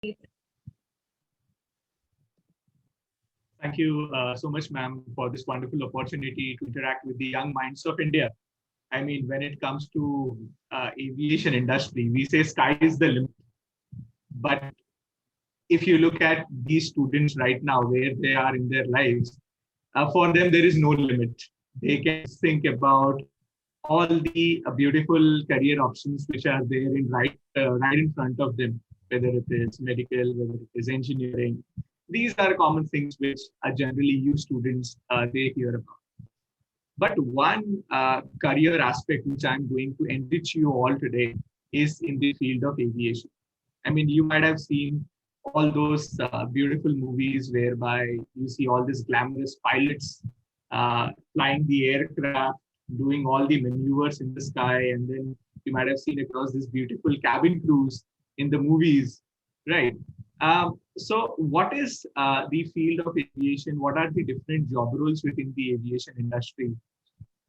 Thank you so much, ma'am, for this wonderful opportunity to interact with the young minds of India. I mean, when it comes to aviation industry, we say sky is the limit. But if you look at these students right now, where they are in their lives, for them there is no limit. They can think about all the beautiful career options which are there in right in front of them, whether it is medical, whether it is engineering. These are common things which are generally you students they hear about. But one career aspect which I'm going to enrich you all today is in the field of aviation. I mean, you might have seen all those beautiful movies whereby you see all these glamorous pilots flying the aircraft, doing all the maneuvers in the sky, and then you might have seen across this beautiful cabin crews in the movies, right? So, what is the field of aviation? What are the different job roles within the aviation industry?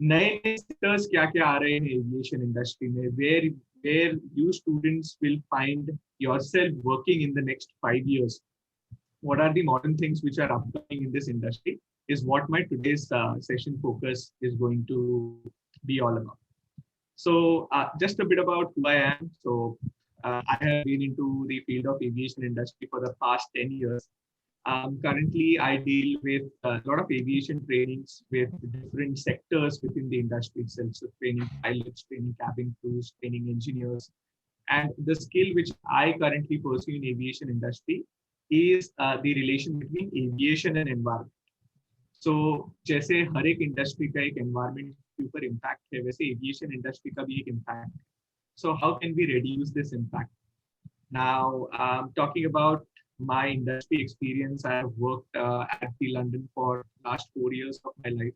नए नए sectors क्या क्या आ रहे हैं aviation industry में where you students will find yourself working in the next 5 years. What are the modern things which are upcoming in this industry is what my today's session focus is going to be all about. So just a bit about who I am. So I have been into the field of aviation industry for the past 10 years. Currently, I deal with a lot of aviation trainings with different sectors within the industry itself. So training pilots, training cabin crews, training engineers. And the skill which I currently pursue in aviation industry is the relation between aviation and environment. So जैसे हर एक industry का एक environment के ऊपर impact है, वैसे aviation industry का भी एक इम्पैक्ट है. So how can we reduce this impact? Now, talking about my industry experience, I have worked at the London for last 4 years of my life.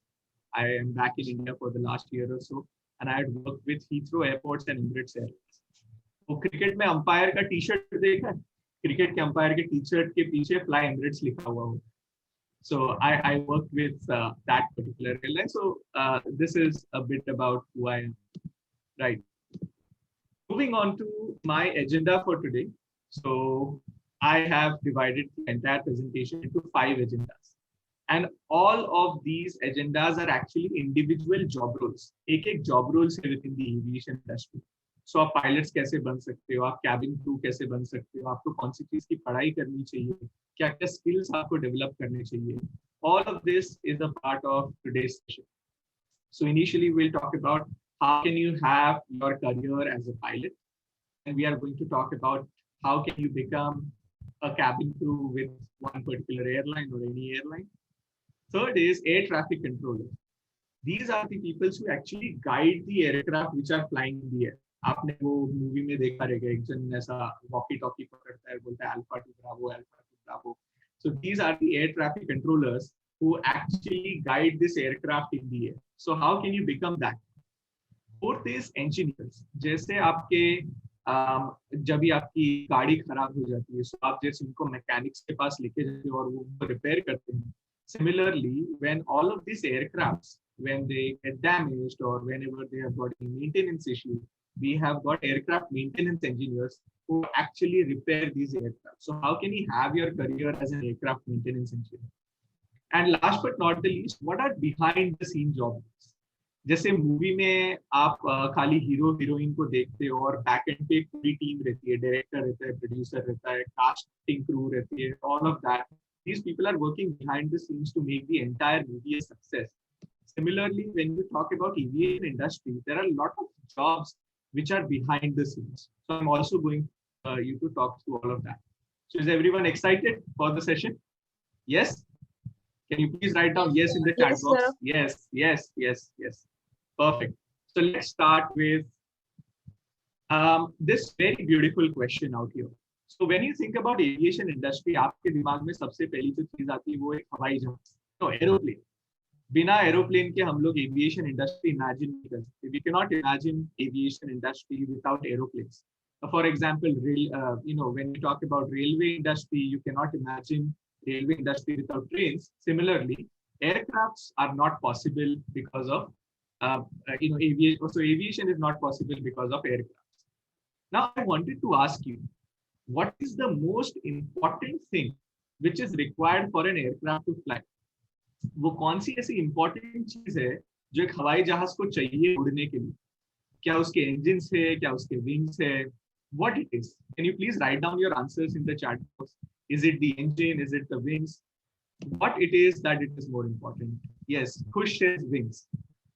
I am back in India for the last year or so, and I had worked with Heathrow Airports and Emirates Airlines. तो cricket में umpire का T shirt देखा है, cricket के umpire के T shirt के पीछे fly Emirates लिखा हुआ होता है. So I worked with that particular airline. So this is a bit about who I am. Right. Moving on to my agenda for today. So I have divided the entire presentation into 5 agendas. And all of these agendas are actually individual job roles. एक job roles है within the aviation industry. So आप pilots कैसे बन सकते हो, आप cabin crew कैसे बन सकते हो, आपको कौन सी चीज की पढ़ाई करनी चाहिए, क्या क्या skills आपको develop करने चाहिए. All of this is a part of today's session. So initially we'll talk about how can you have your career as a pilot, and we are going to talk about how can you become a cabin crew with one particular airline or any airline. Third is air traffic controller. These are the people who actually guide the aircraft which are flying in the air. आपने वो movie में देखा रहेगा, एक जन ऐसा walkie talkie पकड़ता है, बोलता है alpha two Bravo. So these are the air traffic controllers who actually guide this aircraft in the air. So how can you become that? Fourth is engineers. जैसे आपके जब भी आपकी गाड़ी खराब हो जाती है, so आप जैसे उनको मैकेनिक्स के पास लेके जाते हो और वो उनको रिपेयर करते हैं. Similarly, when all of these aircrafts, when they get damaged or whenever they have got a maintenance issue, we have got aircraft maintenance engineers who actually repair these aircraft. So how can you have your career as an aircraft maintenance engineer? And last but not the least, what are behind the scene jobs? जैसे movie में आप खाली hero heroine को देखते हो और back and पे पूरी टीम रहती है, डायरेक्टर रहता है, प्रोड्यूसर रहता है, कास्टिंग क्रू रहती है, all of that. These people are working behind the scenes to make the entire movie a success. Similarly, when you talk about aviation industry, there are a lot of jobs which are behind the scenes. So I'm also going you to talk through all of that. So is everyone excited for the session? Yes? Can you please write down yes in the chat box? Sir. Yes. Perfect. So let's start with this very beautiful question out here. So when you think about aviation industry, आपके दिमाग में सबसे पहली जो चीज आती है वो एक हवाई जहाज, no aeroplane. बिना एरोप्लेन के हम लोग एविएशन इंडस्ट्री इमेजिन नहीं कर सकते. We cannot imagine aviation industry without aeroplanes. For example, when you talk about railway industry, you cannot imagine railway industry without trains. Similarly, aircrafts are not possible because of aviation. So aviation is not possible because of aircrafts. Now I wanted to ask you, what is the most important thing which is required for an aircraft to fly? वो कौन सी ऐसी important चीज है जो एक हवाई जहाज को चाहिए उड़ने के लिए? क्या उसके इंजन है, क्या उसके विंग्स है? What it is? Can you please write down your answers in the chat box? Is it the engine? Is it the wings? What it is that it is more important? Yes, Khush says wings.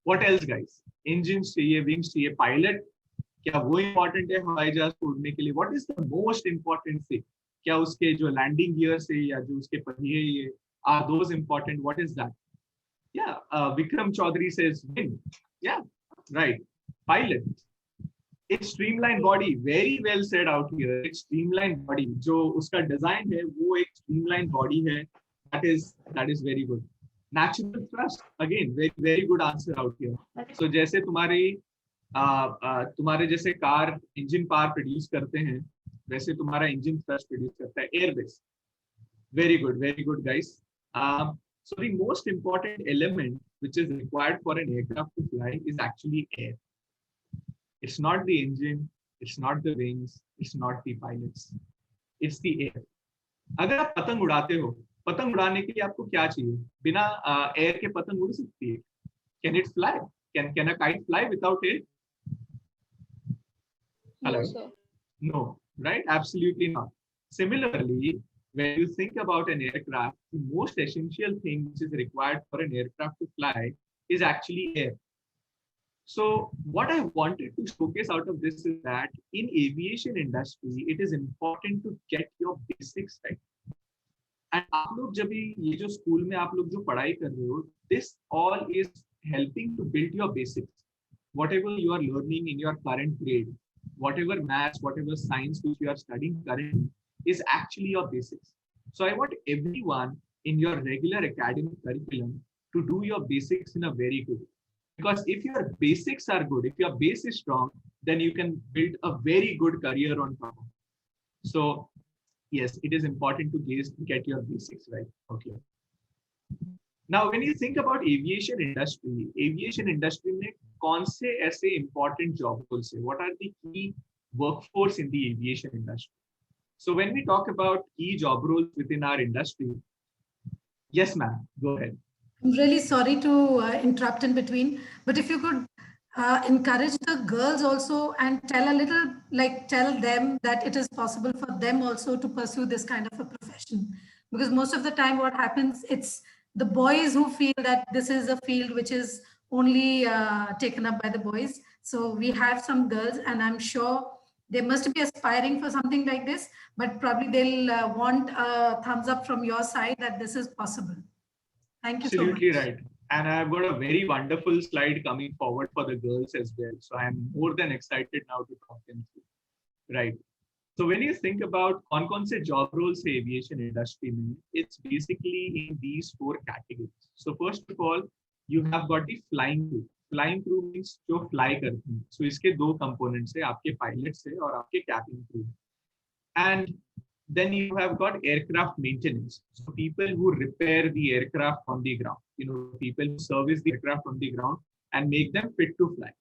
What else, guys? Engines चाहिए, wings चाहिए, pilot. क्या वो important है हवाई जहाज को उड़ने के लिए? What is the most important thing? क्या उसके जो लैंडिंग गियर्स है या जो उसके पहिए ये are those important? What is that? Yeah, Vikram Chaudhary says wing. Yeah, right. Pilot. It's streamlined body. Very well said out here. It's streamlined body. जो उसका डिजाइन है वो एक streamlined body है. That is very good. Natural thrust. Again, very good answer out here. So जैसे तुम्हारे जैसे car engine power produce करते हैं, वैसे तुम्हारा इंजन थ्रस्ट प्रोड्यूस करता है airbase. Very good, guys. So the most important element which is required for an aircraft to fly is actually air. It's not the engine, it's not the wings, it's not the pilots. It's the air. अगर आप पतंग उड़ाते हो, पतंग उड़ाने के लिए आपको क्या चाहिए? बिना एयर के पतंग उड़ सकती है? Can it fly? Can a kite fly without air? Hello? No, sir. No, right? Absolutely not. Similarly, when you think about an aircraft, the most essential thing which is required for an aircraft to fly is actually air. So what I wanted to showcase out of this is that in aviation industry, it is important to get your basics right. And आप लोग जब ये जो school में आप लोग जो पढ़ाई कर रहे हो, this all is helping to build your basics. Whatever you are learning in your current grade, whatever maths, whatever science which you are studying currently is actually your basics. So I want everyone in your regular academic curriculum to do your basics in a very good way. Because if your basics are good, if your base is strong, then you can build a very good career on top of it. So yes, it is important to get your basics right. Okay. Now, when you think about aviation industry में कौन से ऐसे important job roles है? What are the key workforce in the aviation industry? So when we talk about key job roles within our industry, yes, ma'am, go ahead. I'm really sorry to interrupt in between, but if you could encourage the girls also and tell them that it is possible for them also to pursue this kind of a profession. Because most of the time what happens, it's the boys who feel that this is a field which is only taken up by the boys. So we have some girls, and I'm sure they must be aspiring for something like this, but probably they'll want a thumbs up from your side that this is possible. Thank you. Absolutely so much. right. And I've got a very wonderful slide coming forward for the girls as well. So I'm more than excited now to talk them through. Right. So when you think about कौन से job roles है aviation industry में, it's basically in these four categories. So first of all, you have got the flying crew. Flying crew means जो fly करते हैं. So इसके दो components है, आपके pilots है और आपके cabin crew. And then you have got aircraft maintenance. So people who repair the aircraft on the ground, people who service the aircraft on the ground and make them fit to fly.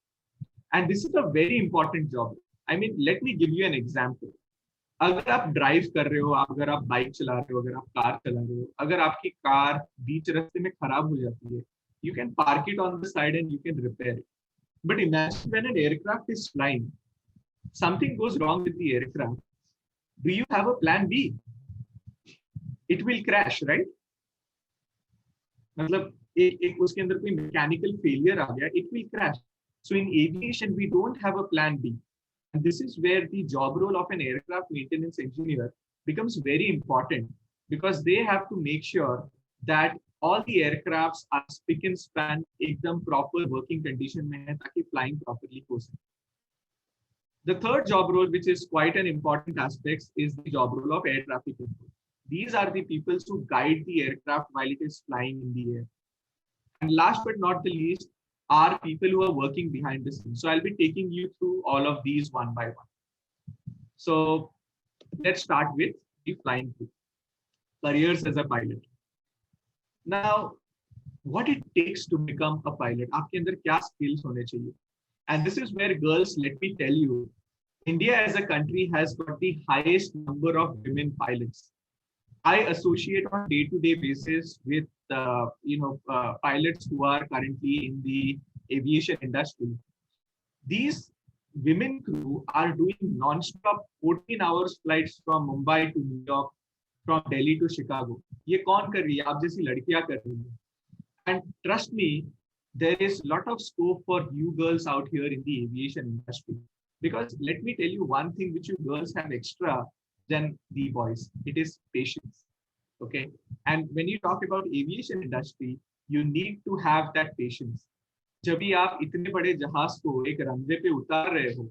And this is a very important job. I mean, let me give you an example. अगर आप drive कर रहे हो, अगर आप bike चला रहे हो, अगर आप कार चला रहे हो, अगर आपकी कार बीच रास्ते में खराब हो जाती है, you can park it on the side and you can repair it. But imagine when an aircraft is flying, something goes wrong with the aircraft. Do you have a plan B? It will crash, right? मतलब एक उसके अंदर कोई mechanical failure आ गया, it will crash. So in aviation, we don't have a plan B. And this is where the job role of an aircraft maintenance engineer becomes very important, because they have to make sure that all the aircrafts are spick and span, एकदम proper working condition में है ताकि flying properly हो सके. The third job role, which is quite an important aspect, is the job role of air traffic control. These are the people who guide the aircraft while it is flying in the air. And last but not the least are people who are working behind the scenes. So I'll be taking you through all of these one by one. So let's start with the flying crew. Careers as a pilot. Now, what it takes to become a pilot? आपके अंदर क्या skills होने चाहिए? And this is where, girls, let me tell you, India as a country has got the highest number of women pilots. I associate on day-to-day basis with pilots who are currently in the aviation industry. These women crew are doing non-stop 14 hours flights from Mumbai to New York, from Delhi to Chicago. ये कौन कर रही है? आप जैसी लड़कियां कर रही हैं. And trust me, there is a lot of scope for you girls out here in the aviation industry. Because let me tell you one thing which you girls have extra than the boys. It is patience. Okay. And when you talk about aviation industry, you need to have that patience. जब भी आप इतने बड़े जहाज को एक runway पे उतार रहे हो,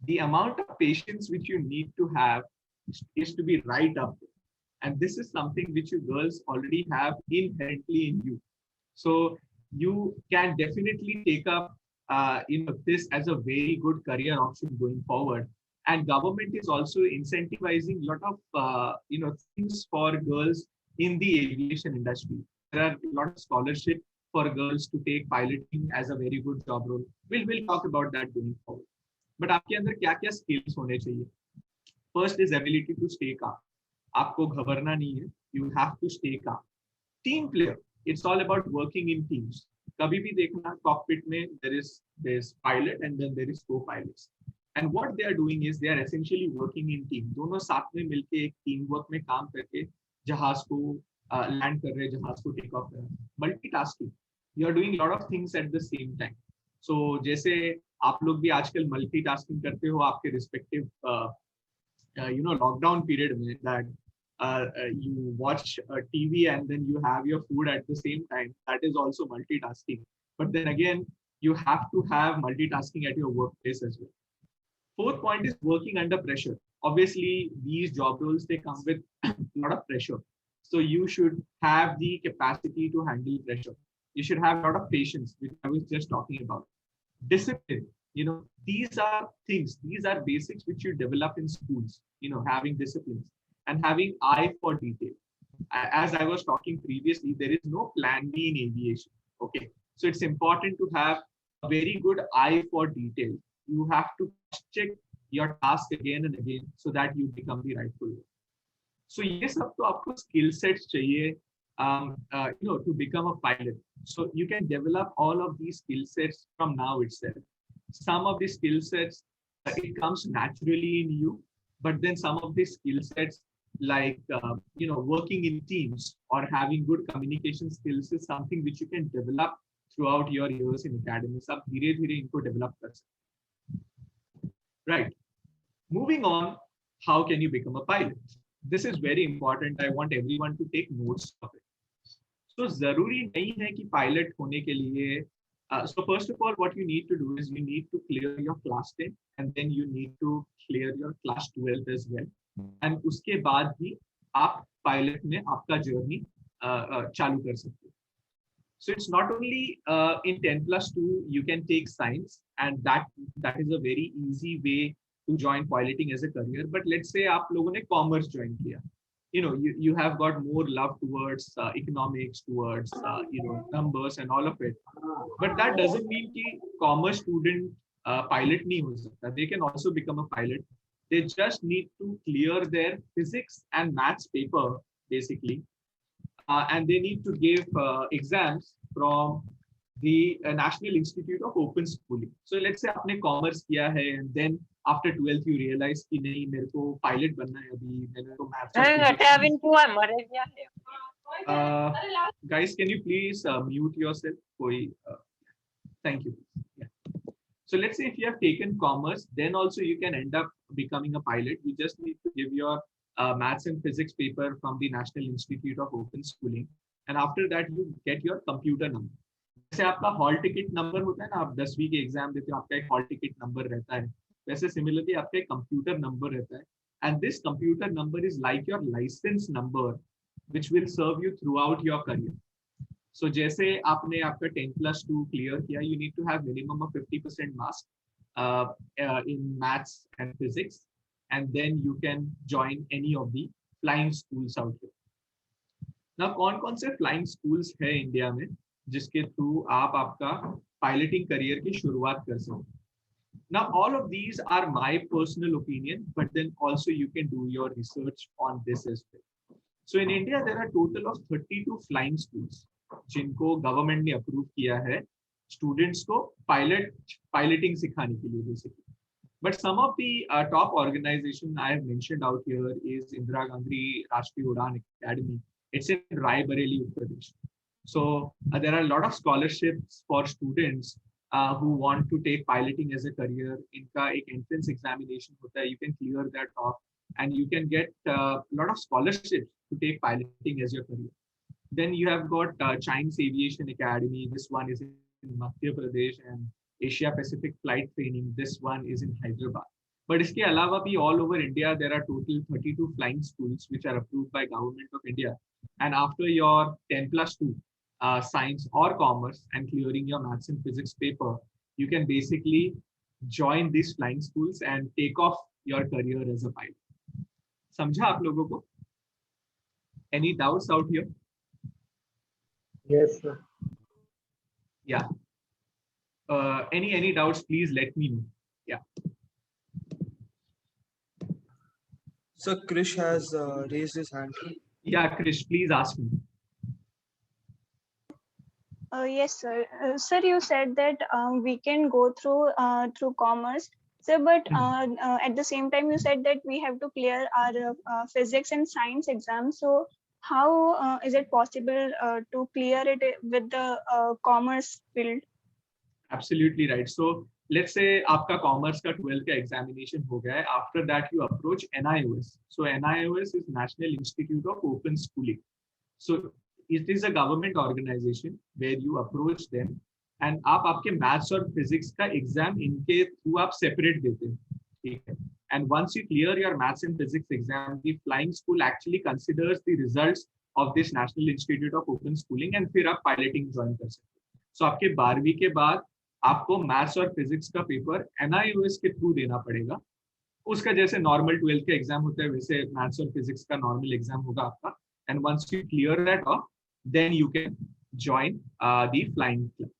the amount of patience which you need to have is to be right up there. And this is something which you girls already have inherently in you. So you can definitely take up this as a very good career option going forward. And government is also incentivizing a lot of things for girls in the aviation industry. There are a lot of scholarship for girls to take piloting as a very good job role. We'll talk about that going forward. But आपके अंदर क्या-क्या skills होने चाहिए? First is ability to stay calm. आपको घबराना नहीं है. You have to stay calm. Team player. It's all about working in teams. कभी भी देखना cockpit में there's pilot and then there is co-pilots. And what they are doing is they are essentially working in team. दोनों साथ में मिलके एक team work में काम करके जहाज को land कर रहे हैं, जहाज को take off कर रहे हैं. Multitasking. You are doing a lot of things at the same time. So जैसे आप लोग भी आजकल multitasking करते हो आपके respective lockdown period में that you watch TV and then you have your food at the same time. That is also multitasking. But then again, you have to have multitasking at your workplace as well. Fourth point is working under pressure. Obviously, these job roles, they come with a lot of pressure. So you should have the capacity to handle pressure. You should have a lot of patience, which I was just talking about. Discipline. These are things, these are basics which you develop in schools, having disciplines and having eye for detail. As I was talking previously, there is no plan B in aviation. Okay. So it's important to have a very good eye for detail. You have to check your task again and again so that you become the rightful one. So ये सब तो आपको skill sets चाहिए, to become a pilot. So you can develop all of these skill sets from now itself. Some of the skill sets, it comes naturally in you, but then some of the skill sets like, working in teams or having good communication skills is something which you can develop throughout your years in academy. सब धीरे-धीरे इनको develop कर सकते. Right. Moving on, how can you become a pilot? This is very important. I want everyone to take notes of it. So जरूरी नहीं है कि pilot होने के लिए. So first of all, what you need to do is you need to clear your class 10 and then you need to clear your class 12 as well. And उसके बाद भी आप pilot में आपका journey चालू कर सकते हो. So it's not only in 10+2 you can take science, and that is a very easy way to join piloting as a career. But let's say आप लोगों ने commerce join किया. You have got more love towards economics, towards numbers and all of it. But that doesn't mean कि commerce student pilot नहीं हो सकता. They can also become a pilot. They just need to clear their physics and maths paper basically, and they need to give exams from the National Institute of Open Schooling. So let's say आपने commerce किया है and then after 12th you realize कि नहीं मेरे को pilot बनना है अभी, मैंने तो maths guys, can you please mute yourself? Thank you. Yeah. So let's say if you have taken commerce, then also you can end up becoming a pilot. You just need to give your maths and physics paper from the National Institute of Open Schooling, and after that you get your computer number. जैसे आपका hall ticket number होता है ना, आप 10वीं के exam देते हो आपका एक हॉल टिकट नंबर रहता है, वैसे सिमिलरली आपका एक कंप्यूटर नंबर रहता है, and this computer number is like your license number which will serve you throughout your career. So जैसे आपने आपका 10+2 क्लियर किया, you need to have minimum of 50% marks in maths and physics, and then you can join any of the flying schools out here. Now कौन-कौन से flying schools है India में जिसके through आप आपका पायलटिंग करियर की शुरुआत कर सकते. Now, all of these are my personal opinion, but then also you can do your research on this as well. So in India, there are a total of 32 flying schools, जिनको government ने approve किया है students को piloting सिखाने के लिए basically. But some of the top organization I have mentioned out here is Indira Gandhi Rashtriya Udan Academy. It's in Raebareli, Uttar Pradesh. So there are a lot of scholarships for students who want to take piloting as a career. इनका एक entrance examination होता है. You can clear that off, and you can get a lot of scholarships to take piloting as your career. Then you have got Chinese Aviation Academy. This one is in Madhya Pradesh, and Asia Pacific Flight Training. This one is in Hyderabad. But इसके अलावा भी all over India, there are total 32 flying schools which are approved by Government of India. And after your 10+2 science or commerce and clearing your maths and physics paper, you can basically join these flying schools and take off your career as a pilot. समझा आप लोगों को? Any doubts out here? Yes, sir. Yeah. Any doubts, please let me know. Yeah. So Krish has raised his hand. Yeah, Krish, please ask me. Yes, sir. Sir, you said that we can go through commerce. Sir, but at the same time, you said that we have to clear our physics and science exams. So how is it possible to clear it with the commerce field? Absolutely right. So let's say आपका commerce का 12th का examination हो गया है. After that, you approach NIOS. So NIOS is National Institute of Open Schooling. So it is a government organization where you approach them, and आप आपके maths और physics का exam इनके through आप separate देते हैं. ठीक है. And once you clear your maths and physics exam, the flying school actually considers the results of this National Institute of Open Schooling, and फिर आप piloting join कर सकते हैं. So आपके 12वीं के बाद आपको मैथ्स और फिजिक्स का पेपर NIOS के थ्रू देना पड़ेगा. उसका जैसे नॉर्मल 12th का एग्जाम होता है वैसे मैथ्स और फिजिक्स का नॉर्मल एग्जाम होगा आपका. And once you clear that off, then you can join the flying club.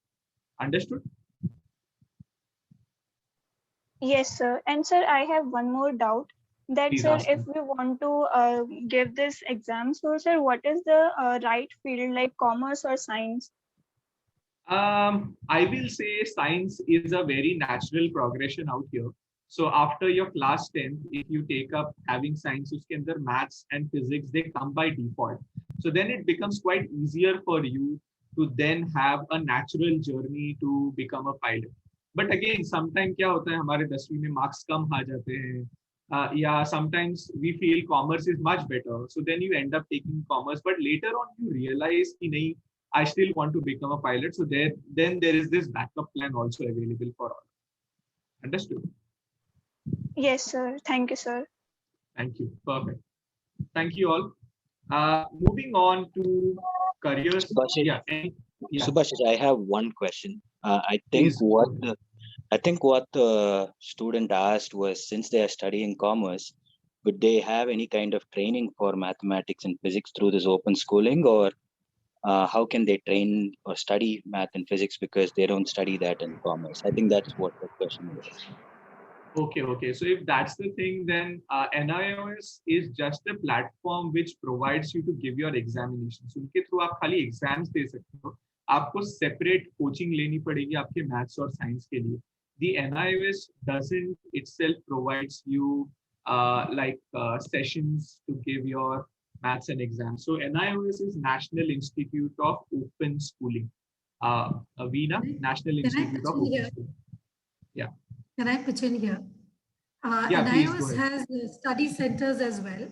Understood? Yes, sir. And sir, I have one more doubt. That Please sir, ask if we want to give this exam, so sir, what is the right field, like commerce or science? I will say science is a very natural progression out here. So after your class 10, if you take up having science, uske andar maths and physics, they come by default. So then it becomes quite easier for you to then have a natural journey to become a pilot. But again, sometimes क्या होता है हमारे 10वीं में marks कम आ जाते हैं. Yeah, sometimes we feel commerce is much better. So then you end up taking commerce, but later on you realize कि नहीं, I still want to become a pilot. So then there is this backup plan also available for all. Understood? Yes, sir. Thank you, sir. Thank you. Perfect. Thank you all. Moving on to careers. Subhashish. Yeah. Subhashish, I have one question. I think Please. what the student asked was, since they are studying commerce, would they have any kind of training for mathematics and physics through this open schooling, or how can they train or study math and physics because they don't study that in commerce? I think that's what the question was. Okay. So if that's the thing, then NIOS is just a platform which provides you to give your examinations. उनके through आप खाली exams दे सकते हो. आपको separate coaching लेनी पड़ेगी आपके maths और science के लिए. The NIOS doesn't itself provides you sessions to give your maths and exams. So NIOS is National Institute of Open Schooling. Veena, National Institute of Open Schooling. Yeah. Can I pitch in here? Yeah, please go NIOS ahead. has study centers as well.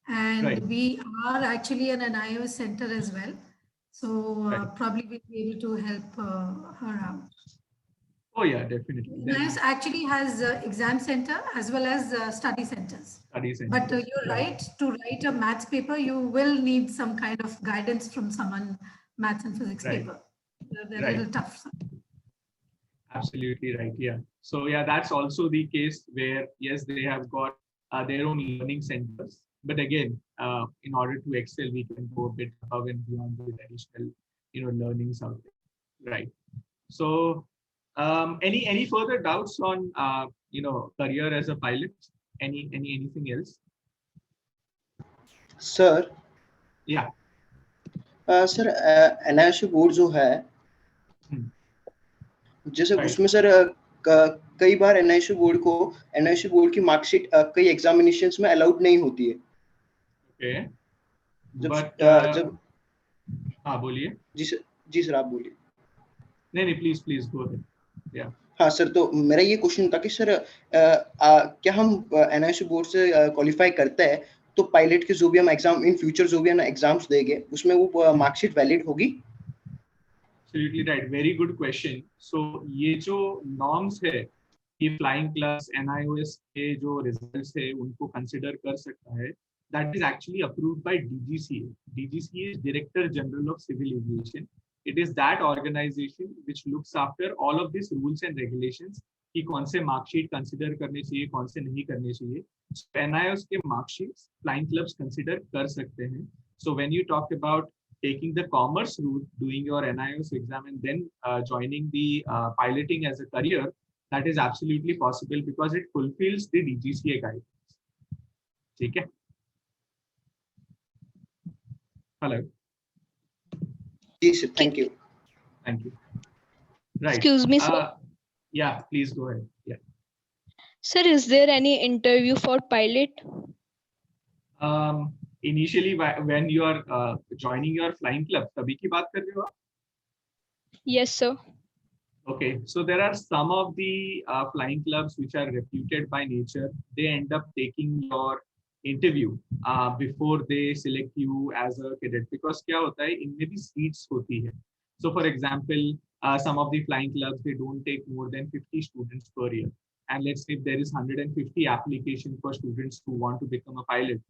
And Right. we are actually an NIOS center as well. So Right. probably we'll be able to help her out. Oh yeah, definitely. Then NIOS actually has exam center as well as study centers. study center. But you're right, to write a maths paper, you will need some kind of guidance from someone, maths and physics Right. paper. They're Right. a little tough. Absolutely right. Yeah. So yeah, that's also the case where yes, they have got their own learning centers. But again, in order to excel, we can go a bit above and beyond with additional, learnings out there. Right. So Any further doubts on career as a pilot? Anything else? Sir Yeah. Sir NIOC board जो है जैसे Right. उसमें sir कई बार NIOC board की marksheet कई examinations में allowed नहीं होती है Okay. जब जब हाँ बोलिए. जी सर आप बोलिए. नहीं please go ahead. Yeah. हाँ सर, तो मेरा ये क्वेश्चन था कि सर क्या हम NIOC बोर्ड से क्वालिफाई करते हैं तो पायलट के जो भी हम एग्जाम इन फ्यूचर जो भी हम एग्जाम्स देंगे उसमें वो मार्कशीट वैलिड होगी? Absolutely right. Very good question. So ये जो norms है कि flying clubs NIOS के जो results है उनको consider कर सकता है, that is actually approved by DGCA. DGCA is Director General of Civil Aviation. It is that organization which looks after all of these rules and regulations कि कौन से marksheet consider करने चाहिए, कौन से नहीं करने चाहिए. So NIOS के marksheets flying clubs consider कर सकते हैं. So when you talk about taking the commerce route, doing your NIOS exam, and then joining the piloting as a career, that is absolutely possible because it fulfills the DGCA guidelines. ठीक है? Hello. Yes, thank you. Thank you. Right. Excuse me, sir. Yeah, please go ahead. Yeah. Sir, is there any interview for pilot? Initially, when you are joining your flying club, तभी की बात कर रहे हो आप? Yes, sir. Okay, so there are some of the flying clubs which are reputed by nature. They end up taking your interview before they select you as a cadet because क्या होता है इनमें भी seats होती है. So for example, some of the flying clubs they don't take more than 50 students per year. And let's say if there is 150 applications for students who want to become a pilot,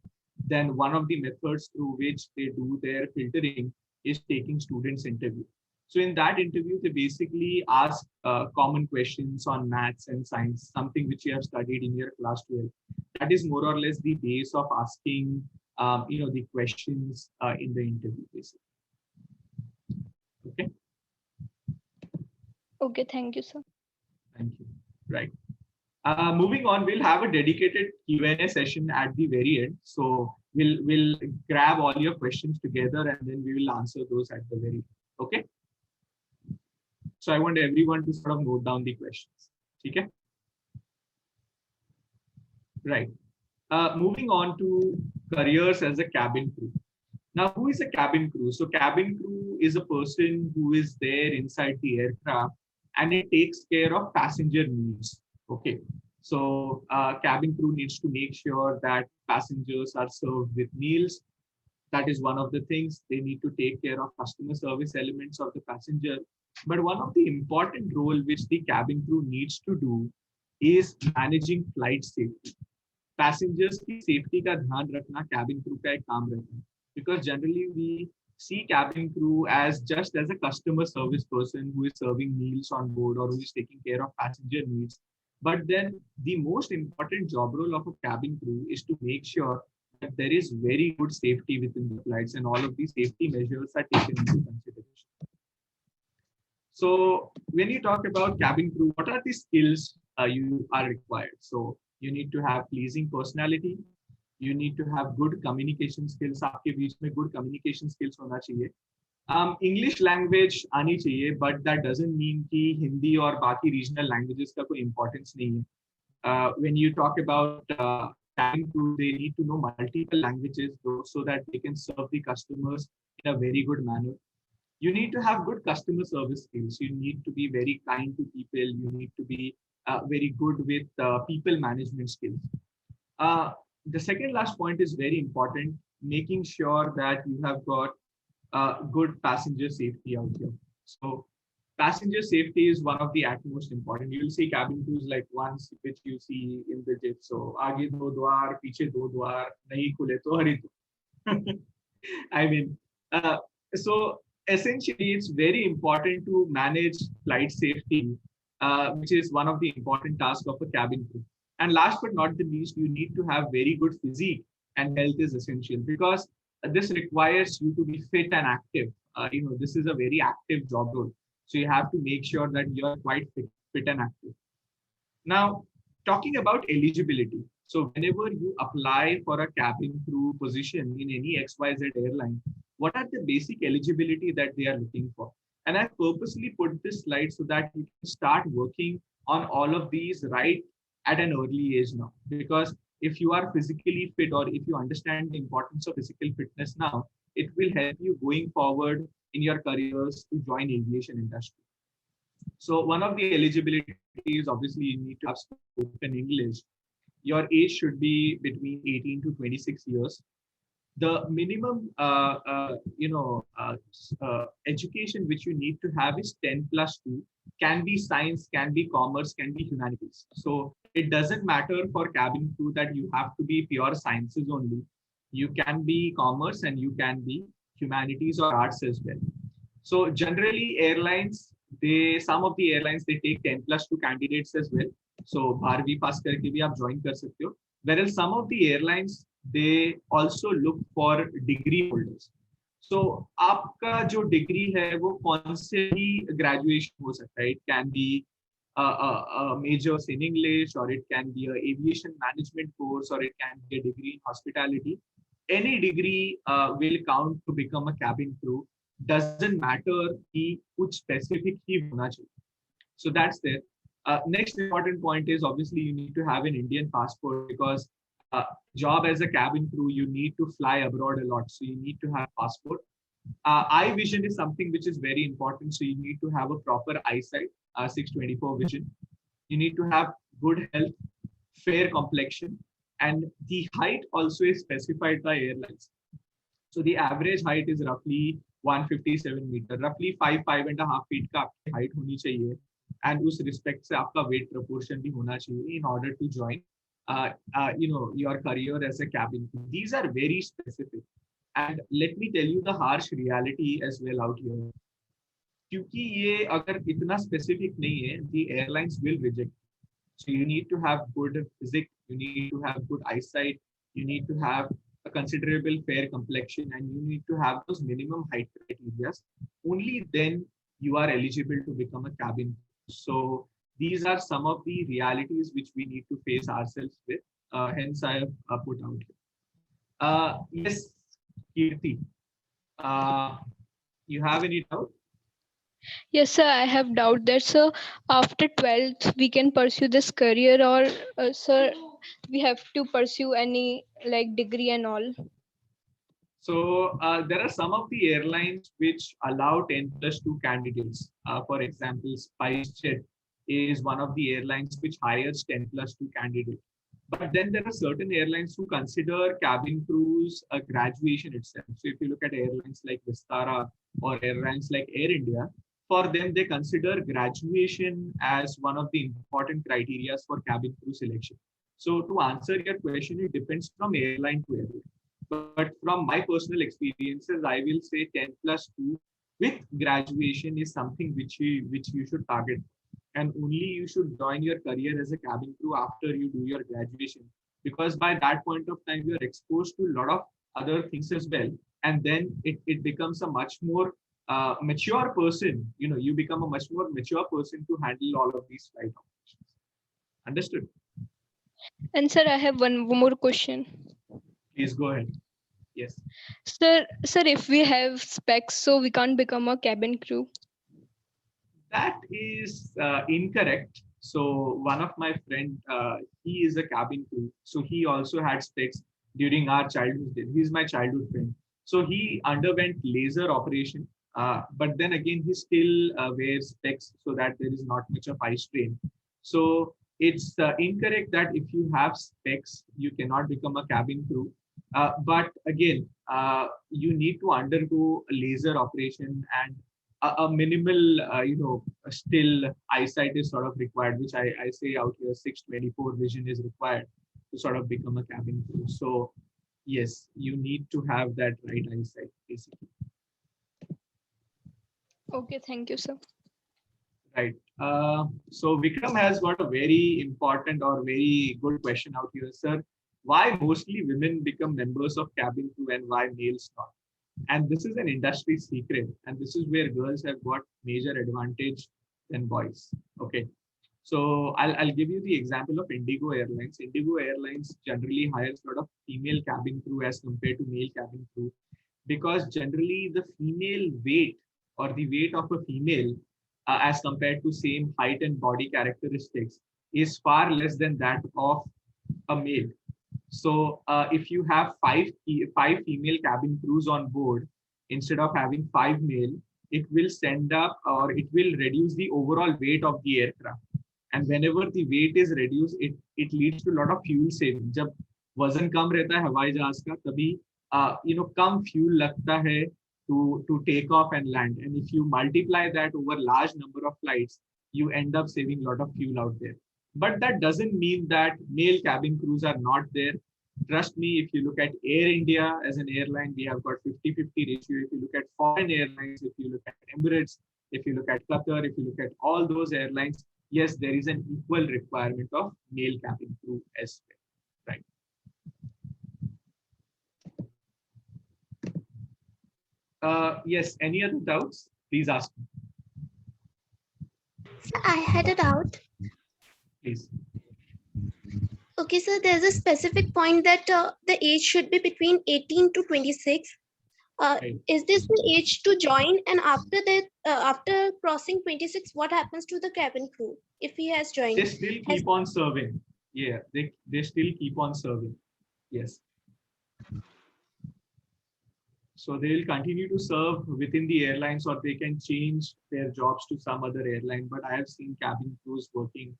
then one of the methods through which they do their filtering is taking students interview. So in that interview, they basically ask common questions on maths and science, something which you have studied in your class 12. That is more or less the base of asking, the questions in the interview, basically. Okay. Okay, thank you, sir. Thank you. Right. Moving on, we'll have a dedicated Q&A session at the very end. So we'll grab all your questions together and then we will answer those at the very end. Okay. So I want everyone to sort of note down the questions. Okay. Right. Moving on to careers as a cabin crew. Now, who is a cabin crew? So cabin crew is a person who is there inside the aircraft and it takes care of passenger needs. Okay. So cabin crew needs to make sure that passengers are served with meals. That is one of the things. They need to take care of customer service elements of the passenger. But one of the important role which the cabin crew needs to do is managing flight safety. Passengers की safety का ध्यान रखना cabin crew का एक काम रहता है. Because generally we see cabin crew as just as a customer service person who is serving meals on board or who is taking care of passenger needs. But then the most important job role of a cabin crew is to make sure that there is very good safety within the flights and all of these safety measures are taken into consideration. So when you talk about cabin crew, what are the skills you are required? So you need to have pleasing personality. You need to have good communication skills. आपके बीच में good communication skills होना चाहिए. English language आनी चाहिए, but that doesn't mean कि हिंदी और बाकी regional languages का कोई importance नहीं है. When you talk about cabin crew, they need to know multiple languages so that they can serve the customers in a very good manner. You need to have good customer service skills. You need to be very kind to people. You need to be very good with people management skills. The second last point is very important, making sure that you have got good passenger safety out here. So passenger safety is one of the utmost important. You'll see cabin crews like ones which you see in the jet. So आगे दो द्वार, पीछे दो द्वार, नहीं खुले तो हरी तो. I mean, so essentially it's very important to manage flight safety, which is one of the important tasks of a cabin crew. And last but not the least, you need to have very good physique, and health is essential because this requires you to be fit and active. This is a very active job role. So you have to make sure that you're quite fit and active. Now, talking about eligibility. So whenever you apply for a cabin crew position in any XYZ airline, what are the basic eligibility that they are looking for? And I purposely put this slide so that you can start working on all of these right at an early age now. Because if you are physically fit, or if you understand the importance of physical fitness now, it will help you going forward in your careers to join aviation industry. So one of the eligibility is obviously you need to have spoken English. Your age should be between 18 to 26 years. The minimum, education which you need to have is 10+2. Can be science, can be commerce, can be humanities. So it doesn't matter for cabin crew that you have to be pure sciences only. You can be commerce and you can be humanities or arts as well. So generally airlines, some of the airlines, they take 10+2 candidates as well. So 12वीं pass करके भी आप join कर सकते हो. Whereas some of the airlines, they also look for degree holders. So आपका जो degree है वो कौन से भी graduation हो सकता है. It can be a majors in English, or it can be a aviation management course, or it can be a degree in hospitality. Any degree will count to become a cabin crew. Doesn't matter कि कुछ specific ही होना चाहिए. So that's there. Next important point is obviously you need to have an Indian passport, because job as a cabin crew, you need to fly abroad a lot. So you need to have passport. Eye vision is something which is very important. So you need to have a proper eyesight, 624 vision. You need to have good health, fair complexion, and the height also is specified by airlines. So the average height is roughly 157 meter, roughly 5.5 feet का आपकी height होनी चाहिए. And उस respect से आपका weight proportion भी होना चाहिए in order to join your career as a cabin crew. These are very specific. And let me tell you the harsh reality as well out here. क्योंकि ये अगर इतना specific नहीं है, the airlines will reject. So you need to have good physics, you need to have good eyesight, you need to have a considerable fair complexion, and you need to have those minimum height criteria. Only then you are eligible to become a cabin. So these are some of the realities which we need to face ourselves with. Hence, I have put out here. Yes, Kirti, you have any doubt? Yes, sir. I have doubt that, sir, after 12th we can pursue this career, or sir, we have to pursue any like degree and all. So there are some of the airlines which allow 10+2 candidates. For example, SpiceJet is one of the airlines which hires 10+2 candidates. But then there are certain airlines who consider cabin crews a graduation itself. So if you look at airlines like Vistara or airlines like Air India, for them they consider graduation as one of the important criteria for cabin crew selection. So to answer your question, it depends from airline to airline. But from my personal experiences, I will say 10+2 with graduation is something which you should target. And only you should join your career as a cabin crew after you do your graduation. Because by that point of time, you are exposed to a lot of other things as well. And then it becomes a much more mature person. You become a much more mature person to handle all of these flight operations. Understood? And sir, I have one more question. Please go ahead. Yes. Sir, if we have specs, so we can't become a cabin crew. That is incorrect. So one of my friend, he is a cabin crew. So he also had specs during our childhood days. He's my childhood friend. So he underwent laser operation, but then again, he still wears specs so that there is not much of eye strain. So it's incorrect that if you have specs, you cannot become a cabin crew. But again, you need to undergo a laser operation, and a minimal, still eyesight is sort of required, which I say out here 624 vision is required to sort of become a cabin crew. So yes, you need to have that right eyesight basically. Okay, thank you, sir. Right. So Vikram has got a very important or very good question out here, sir. Why mostly women become members of cabin crew and why males not? And this is an industry secret, and this is where girls have got major advantage than boys. Okay. So I'll give you the example of Indigo Airlines. Indigo Airlines generally hires a lot of female cabin crew as compared to male cabin crew, because generally the female weight or the weight of a female as compared to same height and body characteristics is far less than that of a male. So if you have five female cabin crews on board instead of having five male, it will send up or it will reduce the overall weight of the aircraft. And whenever the weight is reduced, it leads to a lot of fuel saving. जब वजन कम रहता है हवाई जहाज का, तभी कम fuel लगता है to take off and land. And if you multiply that over large number of flights, you end up saving a lot of fuel out there. But that doesn't mean that male cabin crews are not there. Trust me, if you look at Air India as an airline, we have got 50-50 ratio. If you look at foreign airlines, if you look at Emirates, if you look at Qatar, if you look at all those airlines, yes, there is an equal requirement of male cabin crew as well, right? Yes, any other doubts? Please ask me. I had a doubt. Please. Okay, so there's a specific point that the age should be between 18 to 26. Right. Is this the age to join? And after that, after crossing 26, what happens to the cabin crew if he has joined? They still keep on serving. Yeah, they still keep on serving. Yes. So they will continue to serve within the airlines, or they can change their jobs to some other airline. But I have seen cabin crews working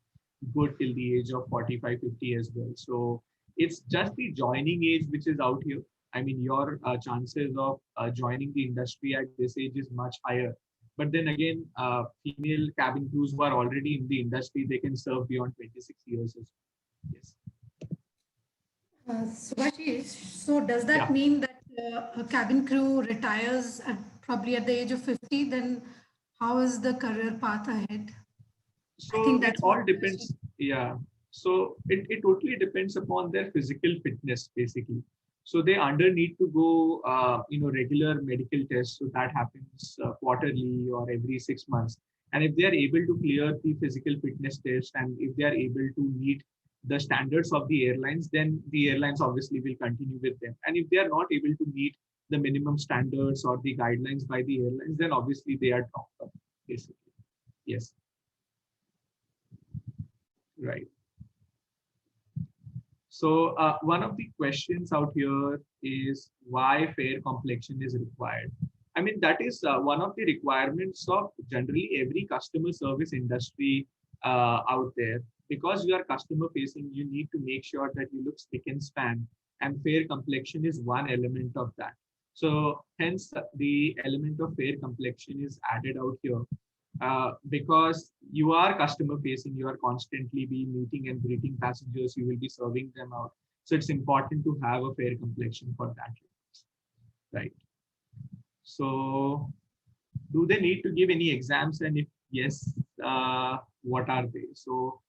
good till the age of 45, 50 as well. So it's just the joining age which is out here. I mean, your chances of joining the industry at this age is much higher. But then again, female cabin crews who are already in the industry, they can serve beyond 26 years as well. Yes. Subhashish, so does that mean that a cabin crew retires probably at the age of 50? Then how is the career path ahead? So I think that's it all depends. Yeah. So it totally depends upon their physical fitness, basically. So they need to go, regular medical tests. So that happens quarterly or every 6 months. And if they are able to clear the physical fitness test, and if they are able to meet the standards of the airlines, then the airlines obviously will continue with them. And if they are not able to meet the minimum standards or the guidelines by the airlines, then obviously they are dropped off, basically. Yes. Right. So one of the questions out here is why fair complexion is required. I mean, that is one of the requirements of generally every customer service industry out there. Because you are customer facing, you need to make sure that you look spick and span, and fair complexion is one element of that. So hence the element of fair complexion is added out here. Because you are customer facing, you are constantly be meeting and greeting passengers, you will be serving them out. So it's important to have a fair complexion for that, right? So do they need to give any exams, and if yes, what are they? So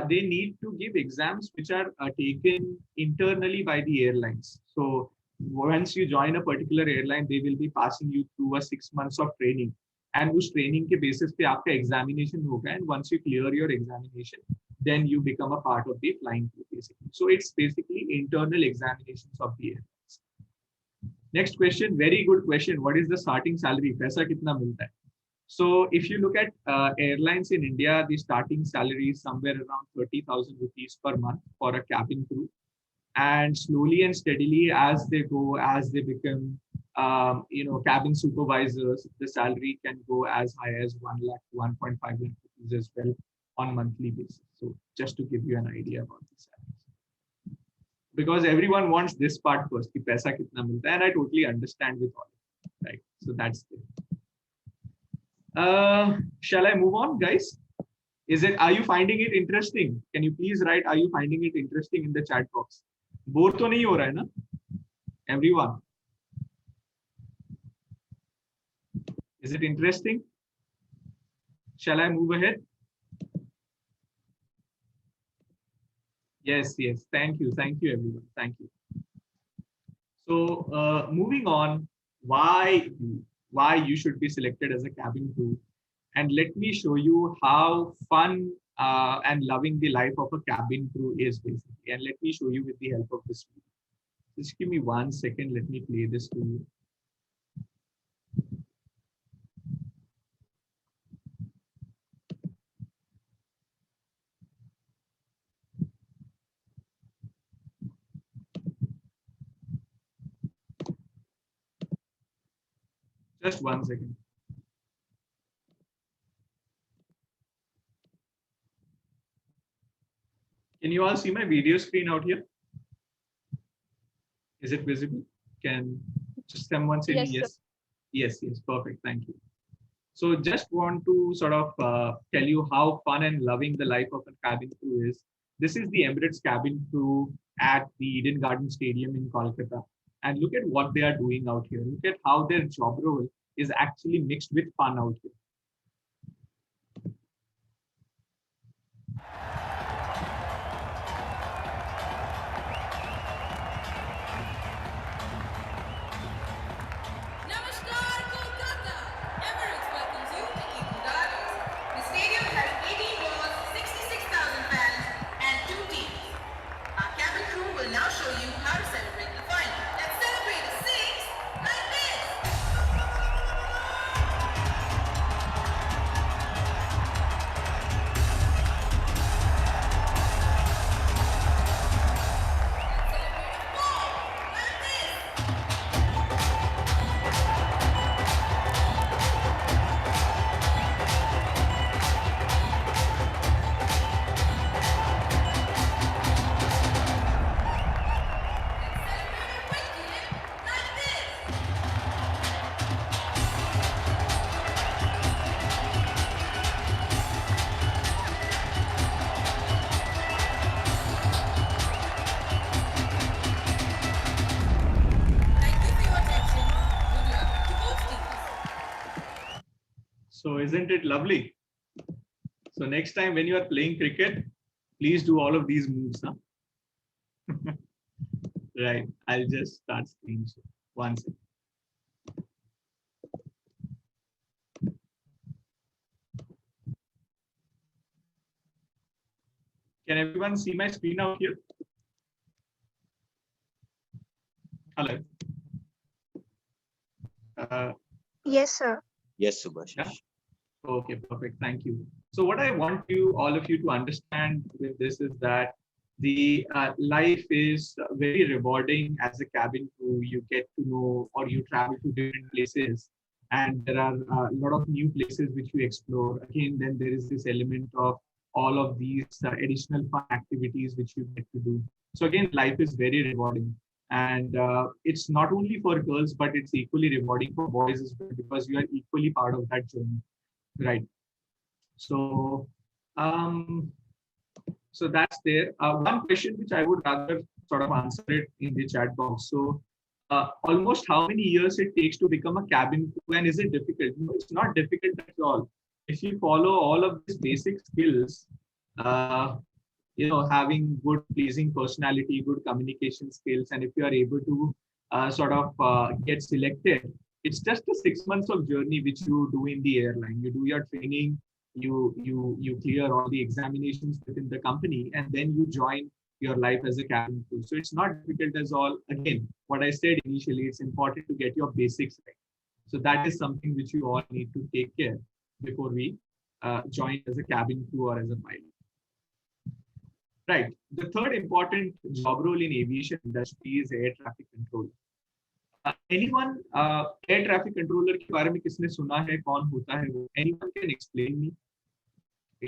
they need to give exams which are taken internally by the airlines. So once you join a particular airline, they will be passing you through a 6 months of training. And उस training के basis पे आपका examination होगा, and once you clear your examination, then you become a part of the flying crew, basically. So it's basically internal examinations of the airlines. Next question, very good question. What is the starting salary? पैसा कितना मिलता है? So if you look at airlines in India, the starting salary is somewhere around 30,000 rupees per month for a cabin crew. And slowly and steadily, as they go, as they become cabin supervisors, the salary can go as high as 1 lakh to 1.5 lakh rupees as well on monthly basis. So just to give you an idea about the salaries, because everyone wants this part first, ki paisa kitna milta hai, and I totally understand with all of it, right? So that's it. Shall I move on, guys? Are you finding it interesting? Can you please write, are you finding it interesting in the chat box? Bore to nahi ho raha hai na? Everyone. Is it interesting? Shall I move ahead? Yes, yes. Thank you. Thank you, everyone. Thank you. So moving on, why you should be selected as a cabin crew, and let me show you how fun and loving the life of a cabin crew is basically. And let me show you with the help of this video. Just give me 1 second. Let me play this to you. Just 1 second. Can you all see my video screen out here? Is it visible? Can just someone say Yes, me sir. yes? Yes, perfect. Thank you. So just want to sort of tell you how fun and loving the life of a cabin crew is. This is the Emirates cabin crew at the Eden Garden Stadium in Kolkata. And look at what they are doing out here. Look at how their job role is actually mixed with fun out here. Namaskar, Kolkata! Emirates welcomes you to Eden Gardens. The stadium has 18 rows, 66,000 fans, and 2 teams. Our cabin crew will now show you how to celebrate the final. Let's celebrate a 6 like this! So isn't it lovely? So next time when you are playing cricket, please do all of these moves. Huh? Right. I'll just start screen share. 1 second. Can everyone see my screen out here? Hello. Yes, sir. Yes, Subhash. Yeah. Okay, perfect. Thank you. So what I want you, all of you, to understand with this is that the life is very rewarding as a cabin crew. You get to know, or you travel to different places, and there are a lot of new places which you explore. Again, then there is this element of all of these additional fun activities which you get to do. So again, life is very rewarding. And it's not only for girls, but it's equally rewarding for boys as well, because you are equally part of that journey, right? So, so that's there. One question which I would rather sort of answer it in the chat box. So, almost how many years it takes to become a cabin crew, and is it difficult? No, it's not difficult at all. If you follow all of these basic skills, you know, having good pleasing personality, good communication skills, and if you are able to get selected, it's just a 6 months of journey which you do in the airline. You do your training, you clear all the examinations within the company, and then you join your life as a cabin crew. So it's not difficult as all. Again, what I said initially, it's important to get your basics right. So that is something which you all need to take care before we join as a cabin crew or as a pilot. Right. The third important job role in aviation industry is air traffic control. Anyone air traffic controller के बारे में किसने सुना है? कौन होता है वो? Anyone can explain me?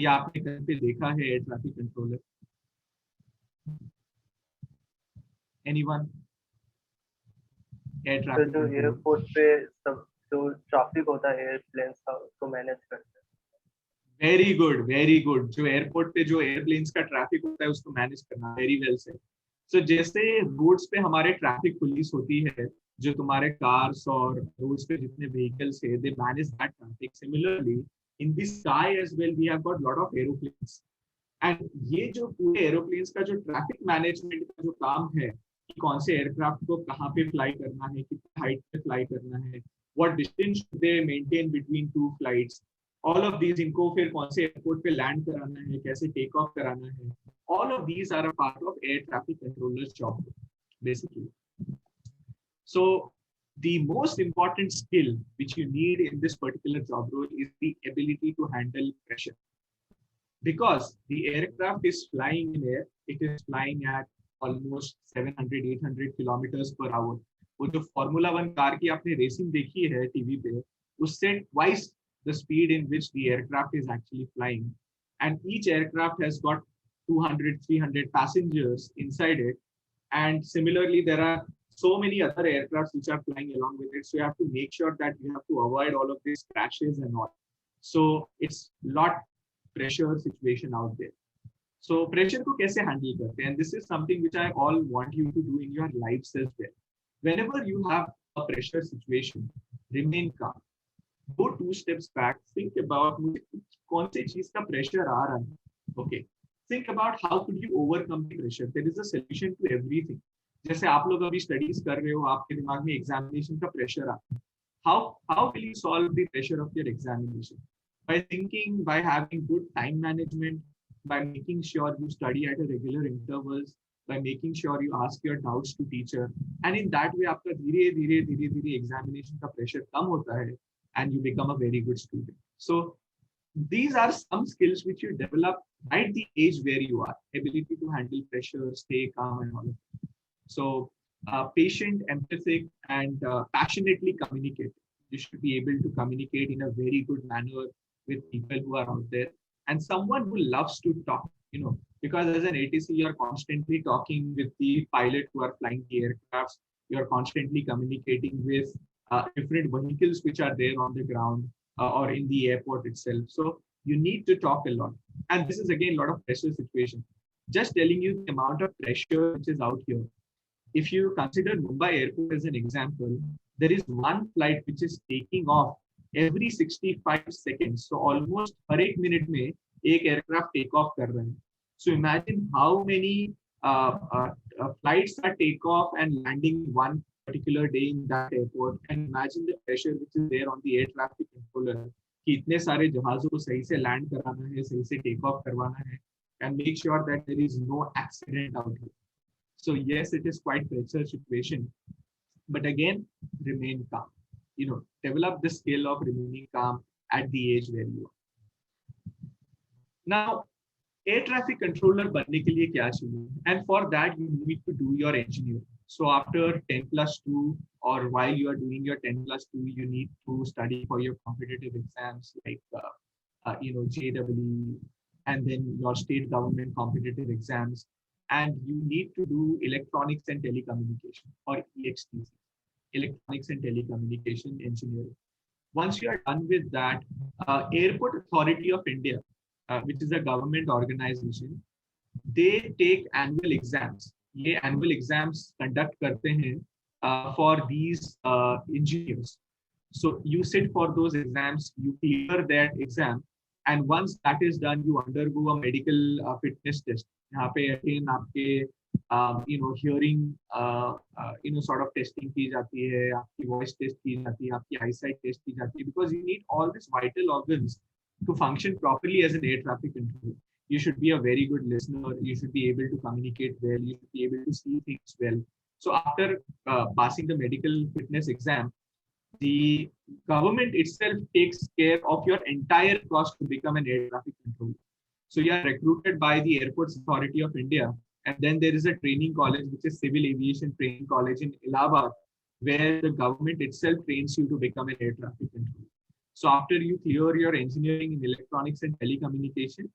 या आपने कहीं पे देखा है air traffic controller? Anyone? Air traffic जो controller. एयरपोर्ट पे सब जो ट्रैफिक होता है एयरप्लेन्स का उसको मैनेज करते हैं. Very good, very good. जो एयरपोर्ट पे जो एयरप्लेन्स का ट्रैफिक होता है उसको मैनेज करना. Very well said. सो जैसे रोड्स पे हमारे ट्रैफिक पुलिस होती है, जो तुम्हारे कार्स और रोड्स पे जितने व्हीकल्स है, they manage that traffic. Similarly in the sky as well we have got lot of aeroplanes, and ये जो पूरे एरोप्लेन्स का जो ट्रैफिक मैनेजमेंट का जो काम है, कि कौन से एयरक्राफ्ट को कहाँ पे फ्लाई करना है, कितनी हाइट पे फ्लाई करना है, what distance should they maintain between two flights, all of these, इनको फिर कौन से एयरपोर्ट पे लैंड कराना है, कैसे टेक ऑफ कराना है, all of these are a part of air traffic controller's job basically. So the most important skill which you need in this particular job role is the ability to handle pressure, because the aircraft is flying in air, it is flying at almost 700-800 kilometers per hour. वो जो Formula 1 car की आपने racing देखी है TV पे, उससे twice the speed in which the aircraft is actually flying, and each aircraft has got 200-300 passengers inside it, and similarly there are so many other aircrafts which are flying along with it, so you have to make sure that you have to avoid all of these crashes and all. So it's lot pressure situation out there. So pressure को कैसे handle करते हैं, and this is something which I all want you to do in your lives as well. Whenever you have a pressure situation, remain calm. Go 2 steps back. Think about मुझे कौन सी चीज का pressure आ रहा है. Okay. Think about how could you overcome the pressure. There is a solution to everything. जैसे आप लोग अभी स्टडीज कर रहे हो, आपके दिमाग में एग्जामिनेशन का प्रेशर आता है. How will you solve the pressure of your examination? By thinking, by having good time management, by making sure you study at a regular intervals, by making sure you ask your doubts to teacher, and in that way आपका धीरे धीरे examination का pressure कम होता है, and you become a very good student. So these are some skills which you develop at the age where you are. Ability to handle pressure, stay calm, and all of that. So patient, empathic, and passionately communicate. You should be able to communicate in a very good manner with people who are out there, and someone who loves to talk, because as an ATC, you're constantly talking with the pilot who are flying the aircrafts. You're constantly communicating with different vehicles which are there on the ground or in the airport itself. So you need to talk a lot. And this is again a lot of pressure situation. Just telling you the amount of pressure which is out here. If you consider Mumbai airport as an example, there is one flight which is taking off every 65 seconds. So almost per 8 minute में एक aircraft take off कर रहा है. So imagine how many flights are take off and landing one particular day in that airport, and imagine the pressure which is there on the air traffic controller कि इतने सारे जहाजों को सही से लैंड कराना है, सही से टेक ऑफ करवाना है, and make sure that there is no accident out here. So yes, it is quite pressure situation, but again, remain calm. Develop the skill of remaining calm at the age where you are. Now, air traffic controller बनने के लिए क्या चाहिए? And for that, you need to do your engineering. So after 10+2, or while you are doing your 10+2, you need to study for your competitive exams like JEE, and then your state government competitive exams. And you need to do electronics and telecommunication, or EXTC, electronics and telecommunication engineering. Once you are done with that, Airport Authority of India, which is a government organization, they take annual exams. ये annual exams conduct करते हैं for these engineers. So you sit for those exams, you clear that exam, and once that is done, you undergo a medical fitness test. यहाँ पे again आपके hearing sort of testing की जाती है, आपकी voice test की जाती है, आपकी eyesight test की जाती है, because you need all these vital organs to function properly as an air traffic controller. You should be a very good listener. You should be able to communicate well. You should be able to see things well. So after passing the medical fitness exam, the government itself takes care of your entire cost to become an air traffic controller. So you are recruited by the Airports Authority of India, and then there is a training college, which is Civil Aviation Training College in Allahabad, where the government itself trains you to become an air traffic controller. So after you clear your engineering in electronics and telecommunication,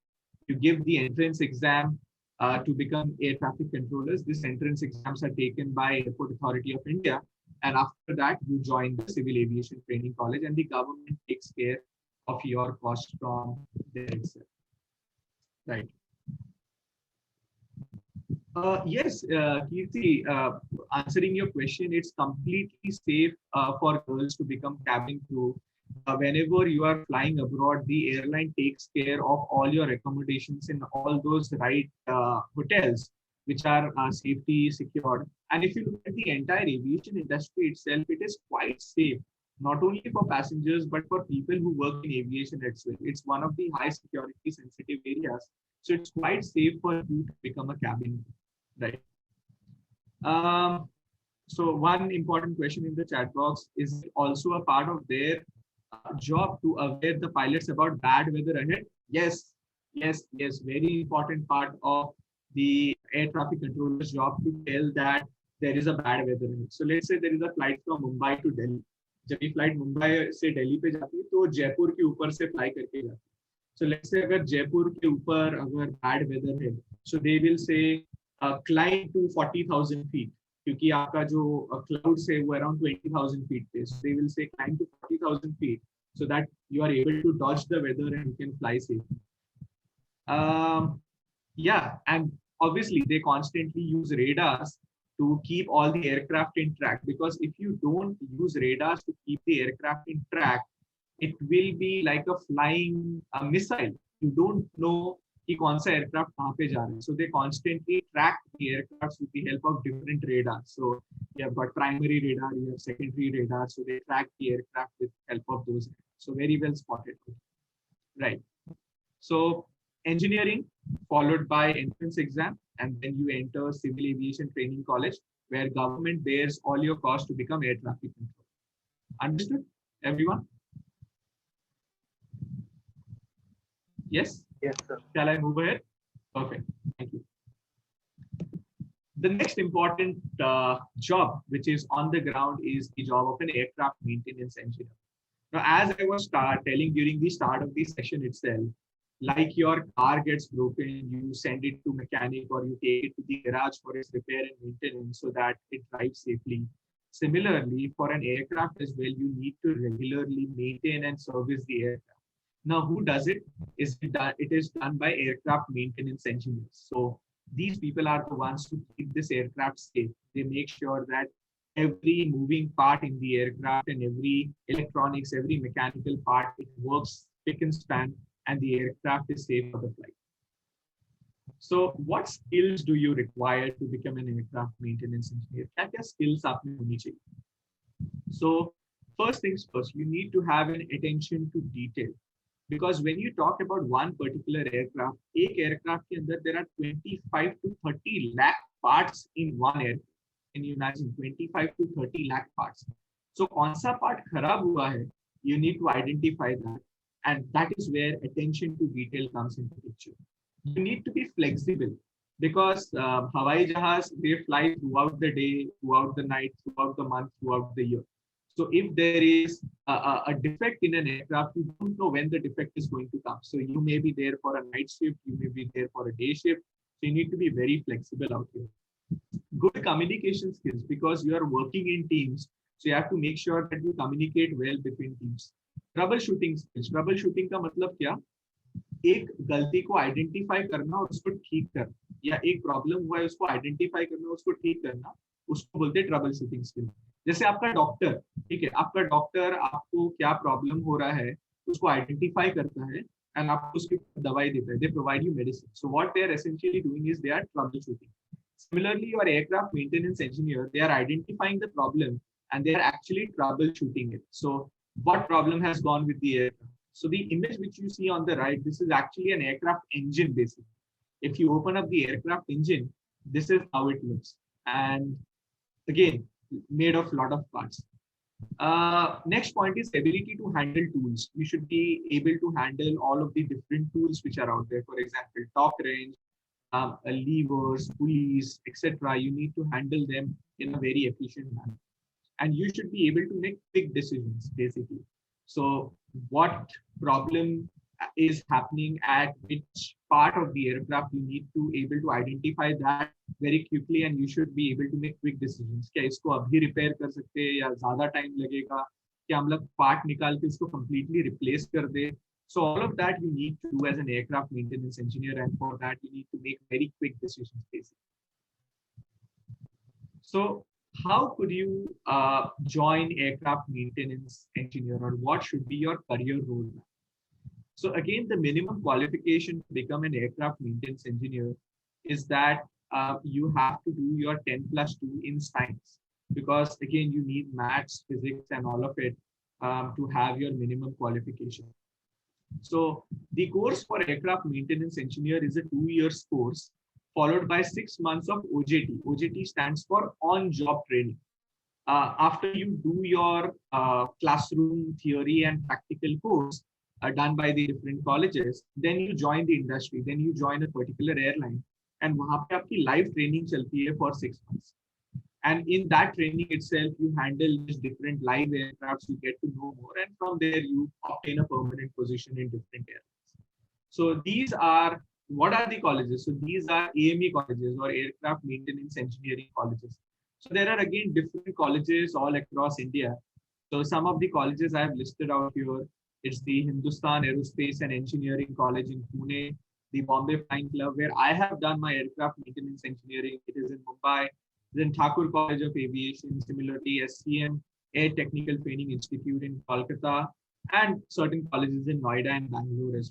you give the entrance exam to become air traffic controllers. These entrance exams are taken by Airport Authority of India, and after that you join the Civil Aviation Training College, and the government takes care of your cost from there itself. Right. Yes, Kirti, answering your question, it's completely safe for girls to become cabin crew. Whenever you are flying abroad, the airline takes care of all your accommodations in all those right hotels. which are safety secured. And if you look at the entire aviation industry itself, it is quite safe, not only for passengers, but for people who work in aviation as well. It's one of the high security sensitive areas. So it's quite safe for you to become a cabin crew, right? So one important question in the chat box, is it also a part of their job to aware the pilots about bad weather ahead? Yes, yes, yes. Very important part of the air traffic controller's job to tell that there is a bad weather ahead. So let's say there is a flight from Mumbai to Delhi. जब ये flight Mumbai से दिल्ली पे जाती है तो जयपुर के ऊपर से फ्लाई करके जाती है. So let's say अगर जयपुर के ऊपर अगर bad weather है, so they will say climb to 40,000 feet. क्योंकि आपका जो clouds है वो around 20,000 feet पे. So they will say climb to 40,000 feet so that you are able to dodge the weather and you can fly safely. Yeah, and obviously they constantly use radars to keep all the aircraft in track, because if you don't use radars to keep the aircraft in track, it will be like a flying missile. You don't know कि कौन सा aircraft कहाँ पे जा रहा है. So they constantly track the aircraft with the help of different radars. So you have got primary radar, you have secondary radar. So they track the aircraft with help of those. So very well spotted. Right. So engineering followed by entrance exam, and then you enter civil aviation training college, where government bears all your costs to become air traffic controller. Understood, everyone? Yes? Yes, sir. Shall I move ahead? Perfect. Thank you. The next important job, which is on the ground, is the job of an aircraft maintenance engineer. Now, as I was telling during the start of the session itself, like your car gets broken, you send it to mechanic or you take it to the garage for its repair and maintenance so that it drives safely. Similarly, for an aircraft as well, you need to regularly maintain and service the aircraft. Now, who does it? It is done by aircraft maintenance engineers. So these people are the ones who keep this aircraft safe. They make sure that every moving part in the aircraft and every electronics, every mechanical part, it works spick and span, and the aircraft is safe for the flight. So what skills do you require to become an aircraft maintenance engineer? What skills aapne honi chahiye? So first things first, you need to have an attention to detail. Because when you talk about one particular aircraft, एक aircraft के अंदर there are 25 to 30 lakh parts in one aircraft. Can you imagine 25 to 30 lakh parts? So कौन सा part खराब हुआ है? You need to identify that. And that is where attention to detail comes into picture. You need to be flexible, because Hawai Jahaz, they fly throughout the day, throughout the night, throughout the month, throughout the year. So if there is a defect in an aircraft, you don't know when the defect is going to come. So you may be there for a night shift, you may be there for a day shift. So you need to be very flexible out here. Good communication skills, because you are working in teams. So you have to make sure that you communicate well between teams. Troubleshooting skills. Troubleshooting का मतलब क्या? एक गलती को identify करना और उसको ठीक करना, या एक प्रॉब्लम हुआ है उसको आइडेंटिफाई करना, उसको ठीक करना, उसको बोलते हैं ट्रबल शूटिंग स्किल. जैसे आपका डॉक्टर, ठीक है, आपका डॉक्टर आपको क्या प्रॉब्लम हो रहा है उसको आइडेंटिफाई करता है एंड आपको उसकी दवाई देता है. They provide you medicine. So what they are essentially doing is they are troubleshooting. Similarly, your aircraft maintenance engineer, they are identifying the problem and they are actually troubleshooting it. So what problem has gone with the aircraft? So the image which you see on the right, this is actually an aircraft engine basically. If you open up the aircraft engine, this is how it looks. And again, made of a lot of parts. Next point is ability to handle tools. You should be able to handle all of the different tools which are out there. For example, torque wrench, levers, pulleys, etc. You need to handle them in a very efficient manner. And you should be able to make quick decisions, basically. So what problem is happening at which part of the aircraft, you need to able to identify that very quickly, and you should be able to make quick decisions. क्या इसको अभी repair कर सकते हैं या ज़्यादा time लगेगा? क्या हम लोग पार्ट निकाल के इसको completely replace कर दे? So all of that you need to do as an aircraft maintenance engineer, and for that you need to make very quick decisions, basically. So how could you join aircraft maintenance engineer, or what should be your career roadmap? So again, the minimum qualification to become an aircraft maintenance engineer is that you have to do your 10+2 in science, because again, you need maths, physics, and all of it to have your minimum qualification. So the course for aircraft maintenance engineer is a 2 year course followed by 6 months of OJT. OJT stands for on-job training. After you do your classroom theory and practical course done by the different colleges, then you join the industry, then you join a particular airline, and वहाँ पे आपकी live training चलती है for 6 months. And in that training itself, you handle these different live aircrafts, you get to know more, and from there you obtain a permanent position in different airlines. So these are, what are the colleges? So these are AME colleges, or aircraft maintenance engineering colleges. So there are again different colleges all across India. So some of the colleges I have listed out here. It's the Hindustan Aerospace and Engineering College in Pune, the Bombay Flying Club, where I have done my aircraft maintenance engineering. It is in Mumbai. Then Thakur College of Aviation, similarly SCM, Air Technical Training Institute in Kolkata, and certain colleges in Noida and Bangalore as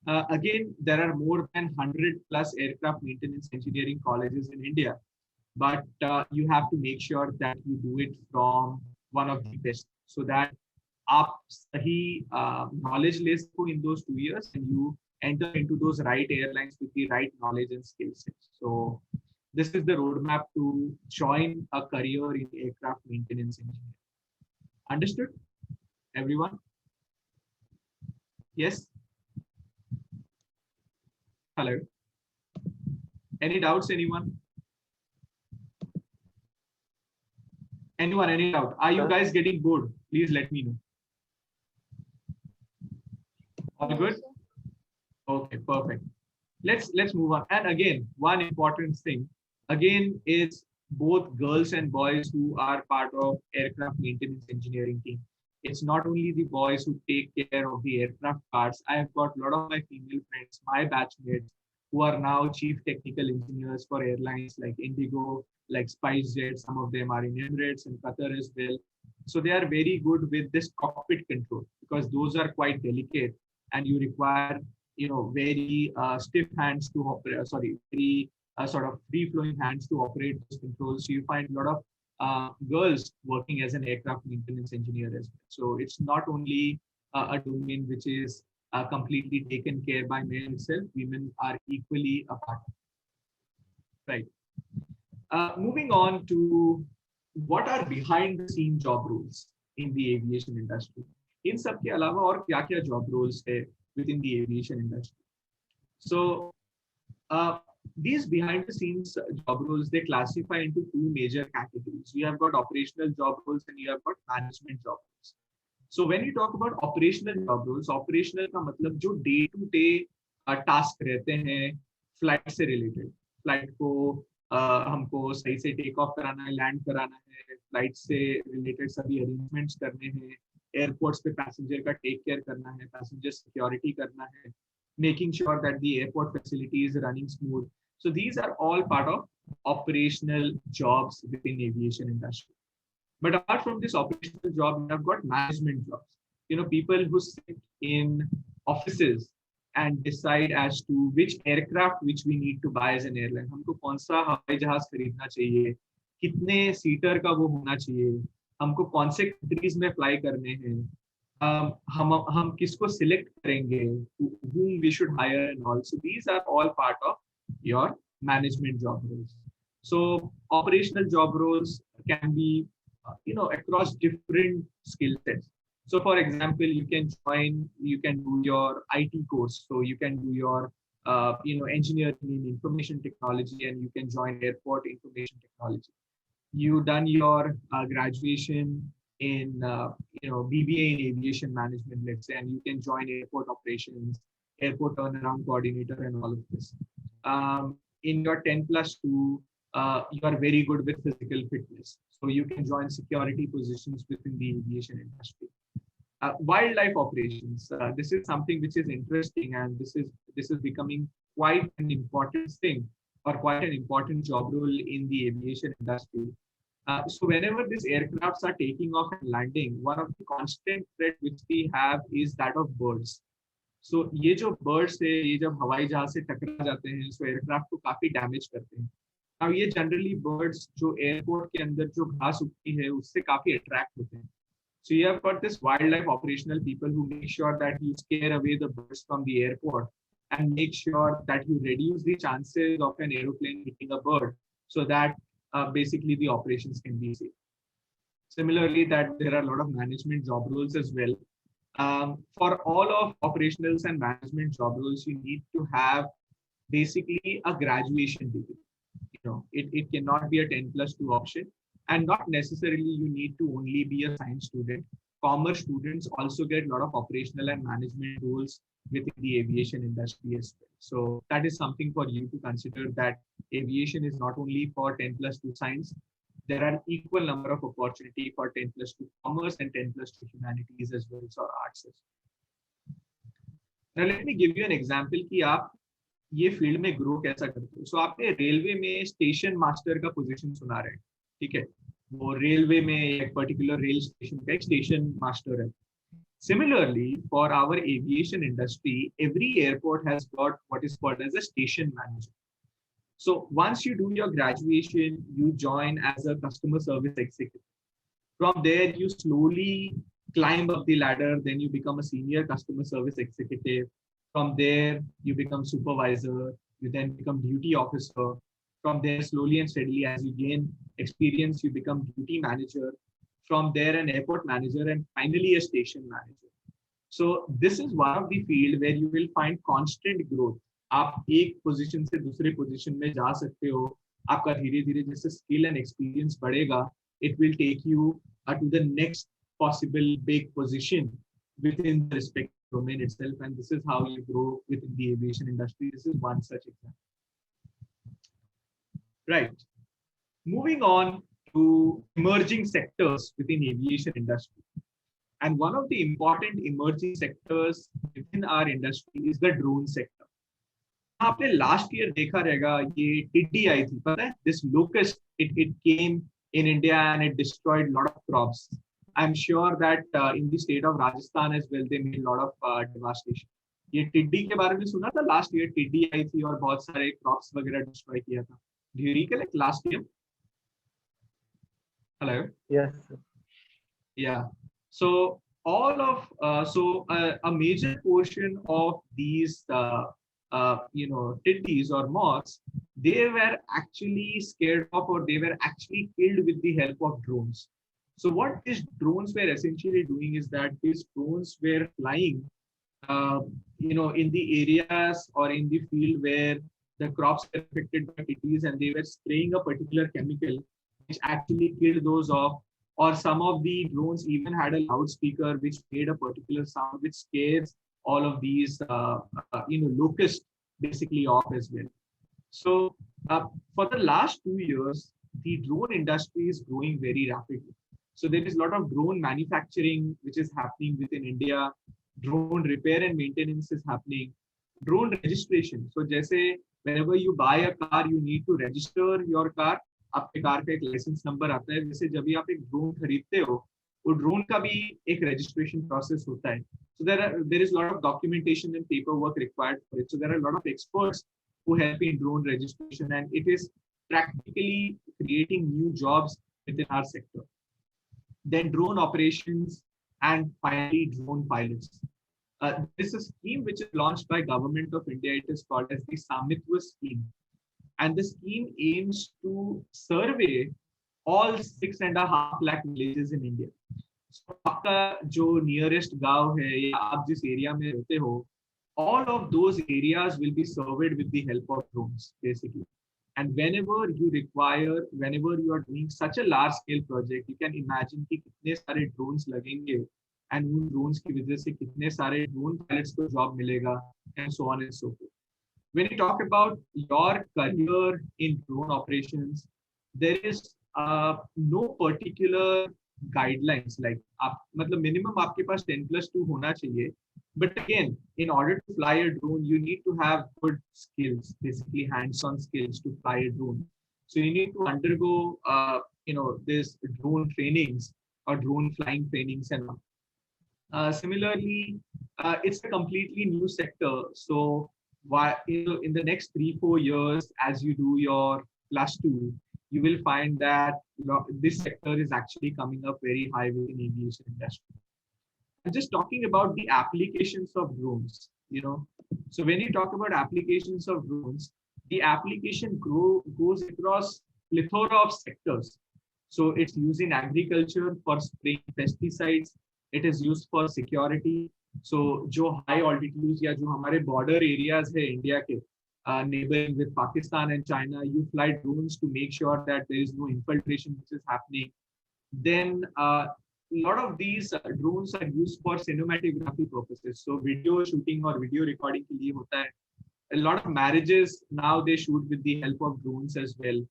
well. Again, there are more than 100+ aircraft maintenance engineering colleges in India, but you have to make sure that you do it from one of the best, so that आप सही knowledge ले सको in those 2 years, and you enter into those right airlines with the right knowledge and skill sets. So this is the roadmap to join a career in aircraft maintenance engineering. Understood, everyone? Yes? Hello? Any doubts, anyone? Anyone, any doubt? Are you guys getting bored? Please let me know. All good? Okay, perfect. Let's move on. And again, one important thing, again, is both girls and boys who are part of aircraft maintenance engineering team. It's not only the boys who take care of the aircraft parts. I have got a lot of my female friends, my batchmates, who are now chief technical engineers for airlines like Indigo, like SpiceJet. Some of them are in Emirates and Qatar as well. So they are very good with this cockpit control, because those are quite delicate, and you require, very stiff hands to operate. Very sort of free-flowing hands to operate those controls. So you find a lot of girls working as an aircraft maintenance engineer as well. So it's not only a domain which is completely taken care by men itself. Women are equally a part of it. Right. Moving on to what are behind the scene job roles in the aviation industry. इन सब के अलावा और क्या-क्या job roles है within the aviation industry. So these behind the scenes job roles, they classify into 2 major categories. You have got operational job roles and you have got management job roles. So when you talk about operational job roles, operational का मतलब जो day to day task रहते हैं flight से related. Flight को हमको सही से take off कराना है, land कराना है, flight से related सभी arrangements करने हैं, airports पे passenger का take care करना है, passenger security करना है, making sure that the airport facility is running smooth. So these are all part of operational jobs within aviation industry. But apart from this operational job, we have got management jobs. People who sit in offices and decide as to which aircraft which we need to buy as an airline. हमको कौन सा हवाई जहाज खरीदना चाहिए, कितने seater का वो होना चाहिए, हमको कौन से कंट्रीज में फ्लाई करने हैं, हम किसको सिलेक्ट करेंगे, whom we should hire and all. So these are all part of your management job roles. So operational job roles can be across different skill sets. So for example, you can do your IT course. So you can do your engineering in information technology, and you can join airport information technology. You done your graduation in BBA in aviation management, let's say, and you can join airport operations, airport turnaround coordinator, and all of this. In your 10+2, you are very good with physical fitness, so you can join security positions within the aviation industry. Wildlife operations. This is something which is interesting, and this is becoming quite an important thing, or quite an important job role in the aviation industry. So whenever these aircrafts are taking off and landing, one of the constant threat which we have is that of birds. सो ये जो birds है ये जब हवाई जहाज से टकरा जाते हैं सो एयरक्राफ्ट को काफी डैमेज करते हैं। अब ये जनरली बर्ड्स जो एयरपोर्ट के अंदर जो घास उगती है उससे काफी अट्रैक्ट होते हैं। So you have got this wildlife operational people who make sure that you scare away the birds from the airport and make sure that you reduce the chances of an aeroplane hitting a bird so that basically the operations can be safe. Similarly, that there are a lot of management job roles as well. For all of operationals and management job roles, you need to have basically a graduation degree. It cannot be a 10+2 option. And not necessarily you need to only be a science student. Commerce students also get a lot of operational and management roles within the aviation industry as well. So that is something for you to consider, that aviation is not only for 10+2 science. There are equal number of opportunity for 10+2 commerce and 10+2 humanities as well, or arts as well. Now let me give you an example कि आप ये field में grow कैसा करते हो। सो आपने railway में station master का पोजीशन सुना रहे हैं, ठीक है, वो रेलवे में एक पर्टिकुलर रेल स्टेशन का एक स्टेशन मास्टर है। Similarly, for our aviation industry, every airport has got what is called as a station manager. So once you do your graduation, you join as a customer service executive. From there, you slowly climb up the ladder, then you become a senior customer service executive. From there, you become supervisor, you then become duty officer. From there, slowly and steadily, as you gain experience, you become duty manager. From there, an airport manager, and finally a station manager. So this is one of the field where you will find constant growth. आप एक position से दूसरे position में जा सकते हो। आपका धीरे धीरे जैसे स्किल एंड एक्सपीरियंस बढ़ेगा, it will take you to the next possible big position within the respective domain itself, and this is how you grow within the aviation industry. This is one such example. Right. Moving on to emerging sectors within aviation industry. And one of the important emerging sectors within our industry is the drone sector. आपने last year देखा रहेगा ये टिड्डी आई थी, पता है? This locust, it came in India and it destroyed a lot of crops. I'm sure that in the state of Rajasthan as well, they made a lot of devastation. ये टिड्डी के बारे में सुना था लास्ट ईयर, टिड्डी आई थी और बहुत सारे क्रॉप्स वगैरह डिस्ट्रॉय किया था। Do you recollect last year? Hello. Yes. Yeah. So all of a major portion of these tiddies or moths, they were actually scared of, or they were actually killed with the help of drones. So what these drones were essentially doing is that these drones were flying, in the areas or in the field where the crops were affected by tiddies, and they were spraying a particular chemical which actually killed those off. Or some of the drones even had a loudspeaker which made a particular sound which scares all of these, locusts basically off as well. So for the last 2 years, the drone industry is growing very rapidly. So there is a lot of drone manufacturing which is happening within India. Drone repair and maintenance is happening. Drone registration. So जैसे whenever you buy a car, you need to register your car. आपके car का एक licence number आता है। जैसे जब भी आप एक ड्रोन खरीदते हो, वो ड्रोन का भी एक रजिस्ट्रेशन प्रोसेस होता है। So there is a lot of documentation and paperwork required for it. So there are a lot of experts who help in drone registration, and it is practically creating new jobs within our sector. Then drone operations, and finally drone pilots. This is a scheme which is launched by Government of India. It is called as the Samitva scheme. And the scheme aims to survey all 6.5 lakh villages in India. So आपका जो nearest गांव है या आप जिस area में रहते हो, all of those areas will be surveyed with the help of drones, basically. And whenever you are doing such a large scale project, you can imagine कि कितने सारे drones लगेंगे, and उन drones की वजह से कितने सारे drone pilots को job मिलेगा, and so on and so forth. When you talk about your career in drone operations, there is no particular guidelines. Like मतलब minimum आपके पास 10+2 होना चाहिए. But again, in order to fly a drone, you need to have good skills, basically hands-on skills to fly a drone. So you need to undergo, this drone trainings or drone flying trainings and all. Similarly, it's a completely new sector. So why, in the next 3-4 years, as you do your +2, you will find that this sector is actually coming up very high within aviation industry. I'm just talking about the applications of drones. So when you talk about applications of drones, the application goes across plethora of sectors. So it's used in agriculture for spraying pesticides. It is used for security. So जो high altitudes या जो हमारे border areas है India के, neighboring with Pakistan and China, you fly drones to make sure that there is no infiltration which is happening. Then a lot of these drones are used for cinematography purposes. So video shooting or video recording के लिए होता है. A lot of marriages now they shoot with the help of drones as well.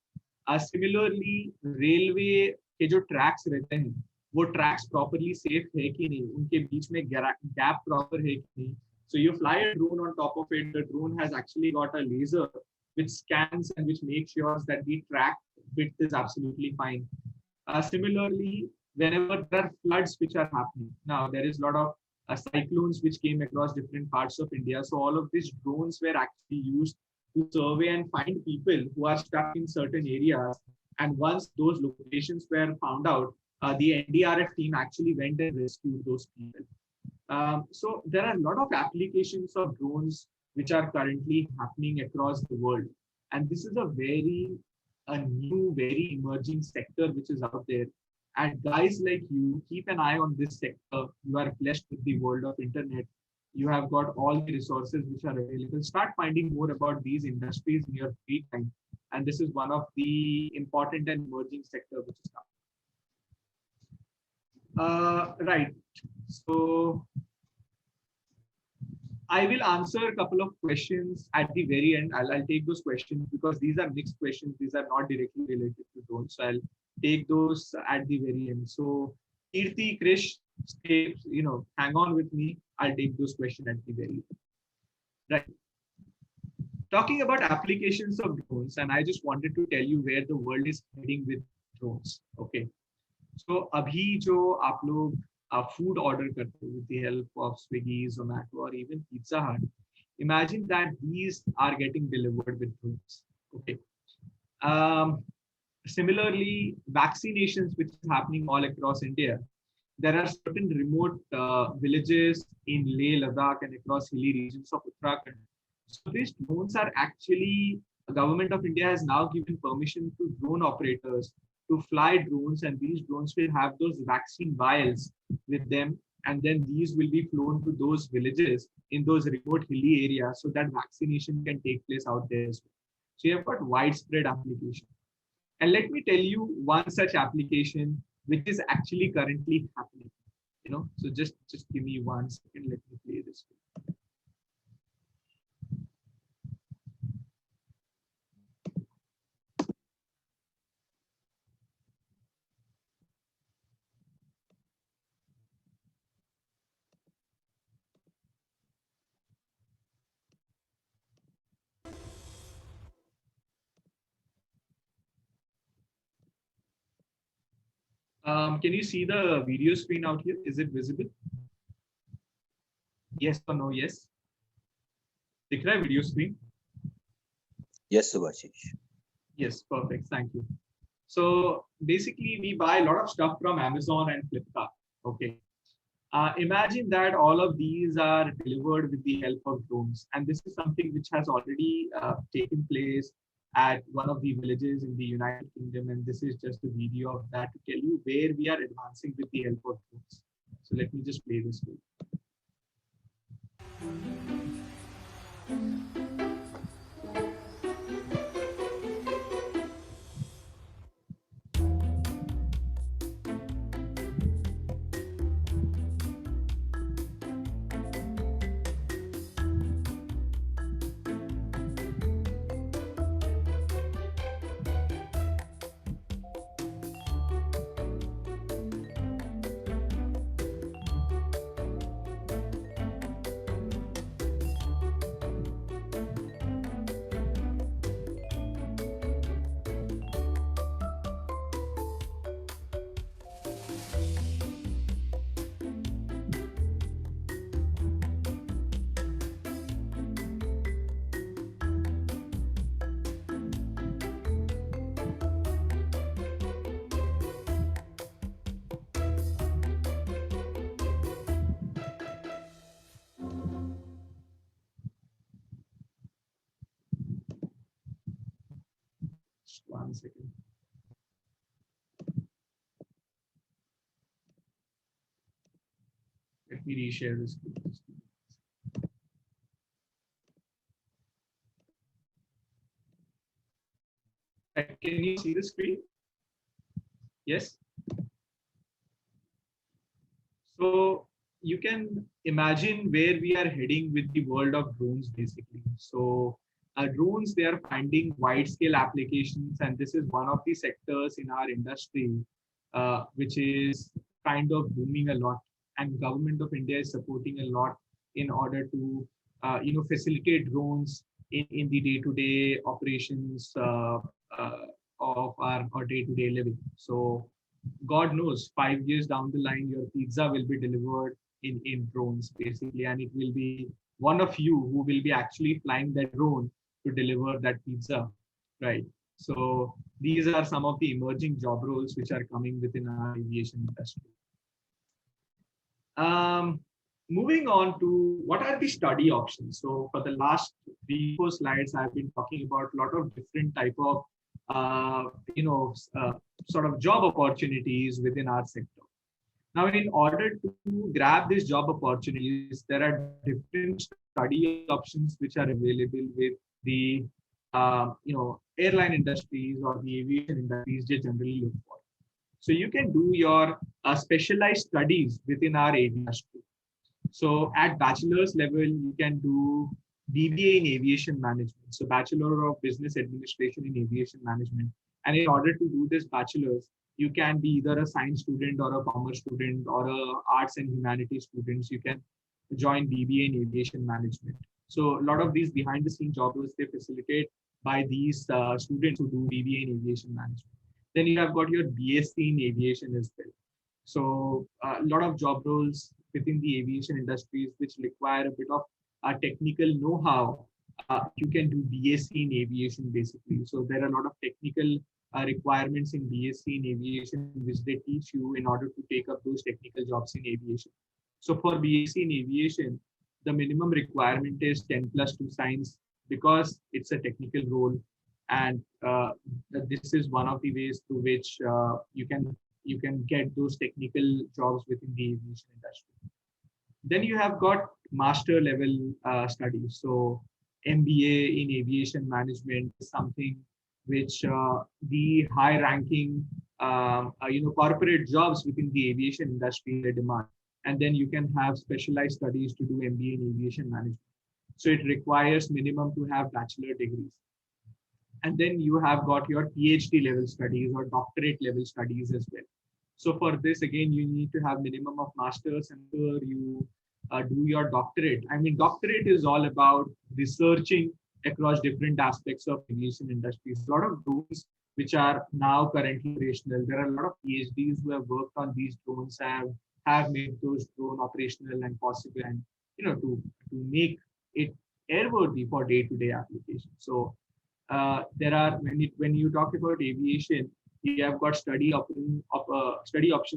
Similarly, railway के जो tracks रहते हैं, वो tracks properly safe है कि नहीं, उनके बीच में gap proper है कि नहीं. So you fly a drone on top of it. The drone has actually got a laser which scans and which makes sure that the track width is absolutely fine. Similarly, whenever there are floods which are happening, now there is a lot of cyclones which came across different parts of India. So all of these drones were actually used to survey and find people who are stuck in certain areas. And once those locations were found out, the NDRF team actually went and rescued those people. So there are a lot of applications of drones which are currently happening across the world. And this is a new, very emerging sector which is out there. And guys like you, keep an eye on this sector. You are blessed with the world of internet. You have got all the resources which are available. Start finding more about these industries in your free time. And this is one of the important and emerging sector which is coming. Right. So I will answer a couple of questions at the very end. I'll take those questions because these are mixed questions. These are not directly related to drones. So I'll take those at the very end. So Kirti, Krish, stay, hang on with me. I'll take those questions at the very end. Right. Talking about applications of drones, and I just wanted to tell you where the world is heading with drones. Okay. So abhi jo aap log food order karte with the help of Swiggy, Zomato, or even Pizza Hut, imagine that these are getting delivered with drones. Okay. Similarly, vaccinations which is happening all across India. There are certain remote villages in Leh, Ladakh, and across hilly regions of Uttarakhand. So these drones are actually, the government of India has now given permission to drone operators to fly drones, and these drones will have those vaccine vials with them, and then these will be flown to those villages in those remote hilly areas so that vaccination can take place out there as well. So you have got widespread application. And let me tell you one such application which is actually currently happening. So just give me 1 second. Let me play this. Can you see the video screen out here? Is it visible? Yes or no? Yes. दिख रहा है video screen? Yes, Subhashish. Yes, perfect. Thank you. So basically, we buy a lot of stuff from Amazon and Flipkart. Okay. Imagine that all of these are delivered with the help of drones, and this is something which has already taken place at one of the villages in the United Kingdom, and this is just a video of that to tell you where we are advancing with the help of drones. So let me just play this video. Just 1 second. Let me reshare this. Can you see the screen? Yes. So you can imagine where we are heading with the world of drones, basically. So drones, they are finding wide scale applications, and this is one of the sectors in our industry which is kind of booming a lot, and government of India is supporting a lot in order to facilitate drones in the day-to-day operations of our day-to-day living. So God knows, 5 years down the line, your pizza will be delivered in drones, basically, and it will be one of you who will be actually flying that drone to deliver that pizza, right? So these are some of the emerging job roles which are coming within our aviation industry. Moving on to what are the study options. So for the last 3-4 slides, I've been talking about a lot of different type of sort of job opportunities within our sector. Now, in order to grab these job opportunities, there are different study options which are available with the airline industries or the aviation industries they generally look for. So you can do your specialized studies within our industry. So at bachelor's level, you can do BBA in aviation management. So Bachelor of Business Administration in Aviation Management. And in order to do this bachelor's, you can be either a science student or a commerce student or a arts and humanities students. You can join BBA in aviation management. So a lot of these behind the scenes job roles, they facilitate by these students who do BBA in aviation management. Then you have got your BSc in aviation as well. So a lot of job roles within the aviation industries which require a bit of technical know-how. You can do BSc in aviation, basically. So there are a lot of technical requirements in BSc in aviation which they teach you in order to take up those technical jobs in aviation. So for BSc in aviation, the minimum requirement is 10+2 science because it's a technical role, and this is one of the ways through which you can get those technical jobs within the aviation industry. Then you have got master level studies. So MBA in aviation management is something which the high ranking corporate jobs within the aviation industry they demand. And then you can have specialized studies to do MBA in aviation management. So it requires minimum to have bachelor degrees. And then you have got your PhD level studies or doctorate level studies as well. So for this, again, you need to have minimum of masters, and you do your doctorate. I mean, doctorate is all about researching across different aspects of aviation industries. A lot of drones which are now currently operational. There are a lot of PhDs who have worked on these drones, have made those drone operational and possible, and to make it airworthy for day-to-day application. So there are, when you talk about aviation, you have got study options